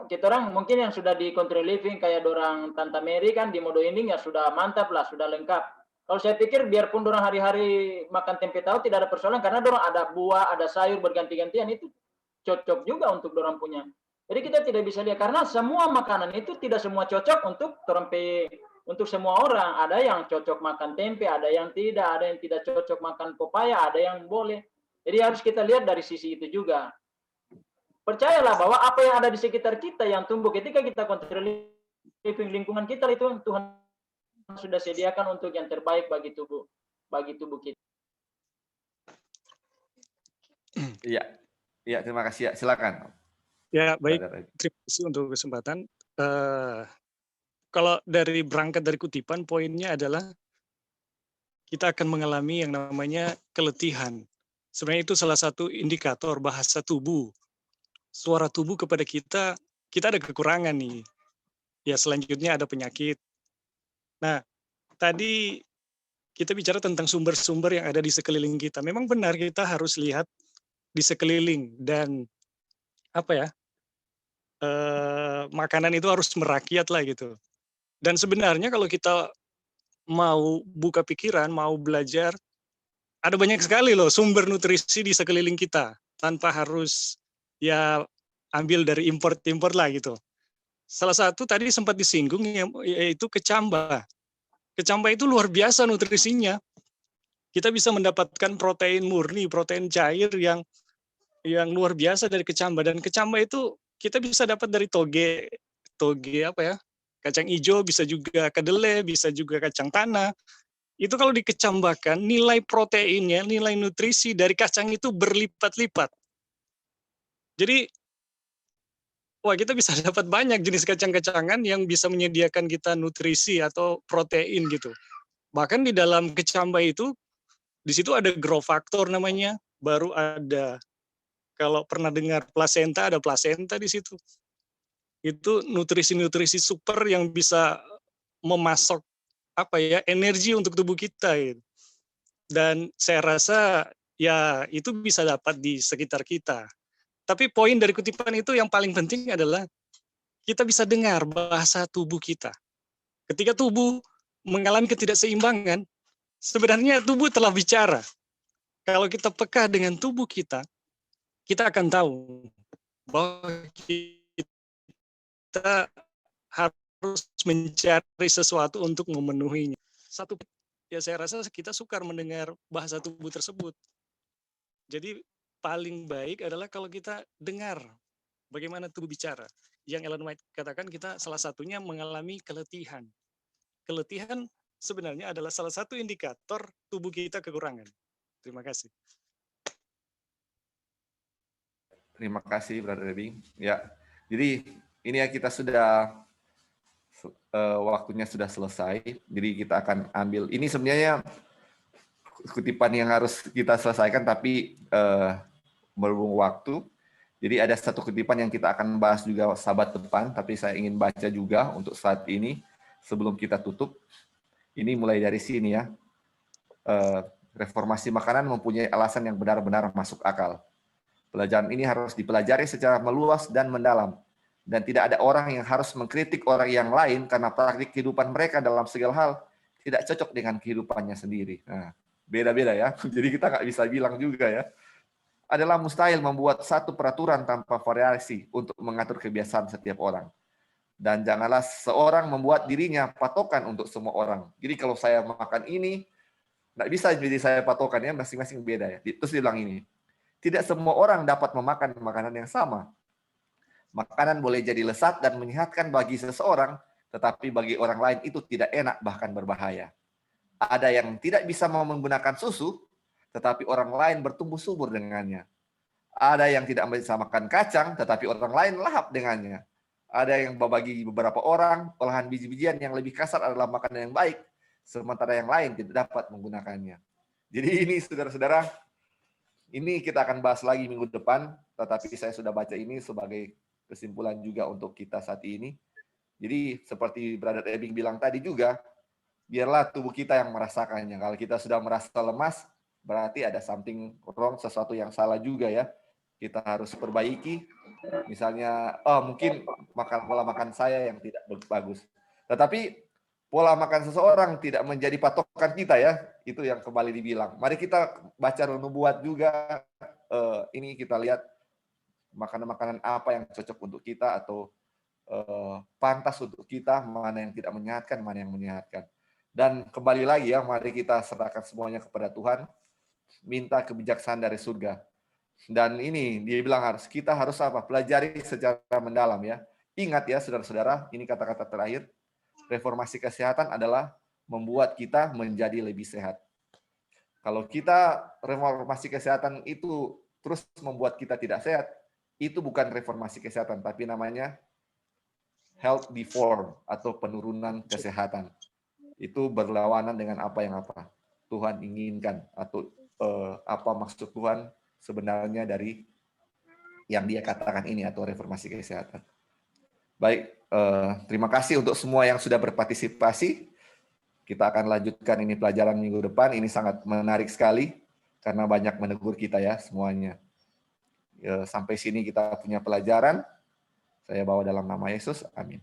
kita orang mungkin yang sudah di country living kayak dorang Tante Mary kan di modo ending ya sudah mantap lah, sudah lengkap. Kalau saya pikir biarpun dorang hari-hari makan tempe tahu tidak ada persoalan karena dorang ada buah, ada sayur berganti-gantian, itu cocok juga untuk dorang punya. Jadi kita tidak bisa lihat karena semua makanan itu tidak semua cocok untuk Torempe, untuk semua orang. Ada yang cocok makan tempe, ada yang tidak cocok makan pepaya, ada yang boleh. Jadi harus kita lihat dari sisi itu juga. Percayalah bahwa apa yang ada di sekitar kita yang tumbuh ketika kita kontrol lingkungan kita itu Tuhan sudah sediakan untuk yang terbaik bagi tubuh kita. Iya, terima kasih ya. Silakan. Ya, baik. Terima kasih untuk kesempatan. Kalau berangkat dari kutipan, poinnya adalah kita akan mengalami yang namanya keletihan. Sebenarnya itu salah satu indikator bahasa tubuh. Suara tubuh kepada kita ada kekurangan nih. Ya, selanjutnya ada penyakit. Nah, tadi kita bicara tentang sumber-sumber yang ada di sekeliling kita. Memang benar kita harus lihat di sekeliling dan makanan itu harus merakyat lah gitu. Dan sebenarnya kalau kita mau buka pikiran, mau belajar, ada banyak sekali loh sumber nutrisi di sekeliling kita tanpa harus ya ambil dari import lah gitu. Salah satu tadi sempat disinggung yaitu kecambah. Kecambah itu luar biasa nutrisinya. Kita bisa mendapatkan protein murni, protein cair yang luar biasa dari kecambah, dan kecambah itu kita bisa dapat dari toge kacang hijau, bisa juga kedelai, bisa juga kacang tanah. Itu kalau dikecambahkan, nilai proteinnya, nilai nutrisi dari kacang itu berlipat-lipat. Jadi, kita bisa dapat banyak jenis kacang-kacangan yang bisa menyediakan kita nutrisi atau protein gitu. Bahkan di dalam kecambah itu, di situ ada growth factor namanya, baru ada, kalau pernah dengar placenta, ada placenta di situ. Itu nutrisi-nutrisi super yang bisa memasok energi untuk tubuh kita gitu. Dan saya rasa ya itu bisa dapat di sekitar kita. Tapi poin dari kutipan itu yang paling penting adalah kita bisa dengar bahasa tubuh kita. Ketika tubuh mengalami ketidakseimbangan, sebenarnya tubuh telah bicara. Kalau kita peka dengan tubuh kita akan tahu bahwa kita harus mencari sesuatu untuk memenuhinya. Saya rasa kita sukar mendengar bahasa tubuh tersebut. Jadi paling baik adalah kalau kita dengar bagaimana tubuh bicara. Yang Ellen White katakan kita salah satunya mengalami keletihan. Keletihan sebenarnya adalah salah satu indikator tubuh kita kekurangan. Terima kasih. Terima kasih, Brother Bing. Ya, jadi ini ya kita sudah waktunya sudah selesai. Jadi kita akan ambil ini sebenarnya kutipan yang harus kita selesaikan, tapi berhubung waktu. Jadi ada satu kutipan yang kita akan bahas juga sahabat depan, tapi saya ingin baca juga untuk saat ini sebelum kita tutup. Ini mulai dari sini ya. Reformasi makanan mempunyai alasan yang benar-benar masuk akal. Pelajaran ini harus dipelajari secara meluas dan mendalam, Dan tidak ada orang yang harus mengkritik orang yang lain karena praktik kehidupan mereka dalam segala hal tidak cocok dengan kehidupannya sendiri. Nah, beda-beda ya. Jadi kita nggak bisa bilang juga ya. Adalah mustahil membuat satu peraturan tanpa variasi untuk mengatur kebiasaan setiap orang. Dan janganlah seorang membuat dirinya patokan untuk semua orang. Jadi kalau saya makan ini, nggak bisa jadi saya patokan ya, masing-masing beda ya. Terus dia bilang ini, tidak semua orang dapat memakan makanan yang sama. Makanan boleh jadi lezat dan menyehatkan bagi seseorang, tetapi bagi orang lain itu tidak enak bahkan berbahaya. Ada yang tidak bisa menggunakan susu, tetapi orang lain bertumbuh subur dengannya. Ada yang tidak bisa makan kacang, tetapi orang lain lahap dengannya. Ada yang bagi beberapa orang, olahan biji-bijian yang lebih kasar adalah makanan yang baik, sementara yang lain tidak dapat menggunakannya. Jadi ini saudara-saudara, ini kita akan bahas lagi minggu depan, tetapi saya sudah baca ini sebagai kesimpulan juga untuk kita saat ini. Jadi seperti Brother Ebing bilang tadi juga, biarlah tubuh kita yang merasakannya. Kalau kita sudah merasa lemas, berarti ada something wrong, sesuatu yang salah juga ya. Kita harus perbaiki. Misalnya, mungkin pola makan saya yang tidak bagus. Tetapi pola makan seseorang tidak menjadi patokan kita ya. Itu yang kembali dibilang. Mari kita baca nubuat juga. Ini kita lihat makanan-makanan apa yang cocok untuk kita atau pantas untuk kita, mana yang tidak menyehatkan, mana yang menyehatkan. Dan kembali lagi ya, mari kita serahkan semuanya kepada Tuhan, minta kebijaksanaan dari surga. Dan ini dia bilang kita harus apa? Pelajari secara mendalam ya. Ingat ya saudara-saudara, ini kata-kata terakhir, reformasi kesehatan adalah membuat kita menjadi lebih sehat. Kalau kita reformasi kesehatan itu terus membuat kita tidak sehat, itu bukan reformasi kesehatan, tapi namanya health deform atau penurunan kesehatan. Itu berlawanan dengan apa yang Tuhan inginkan atau apa maksud Tuhan sebenarnya dari yang dia katakan ini atau reformasi kesehatan. Baik, terima kasih untuk semua yang sudah berpartisipasi. Kita akan lanjutkan ini pelajaran minggu depan. Ini sangat menarik sekali karena banyak menegur kita ya semuanya. Sampai sini kita punya pelajaran. Saya bawa dalam nama Yesus. Amin.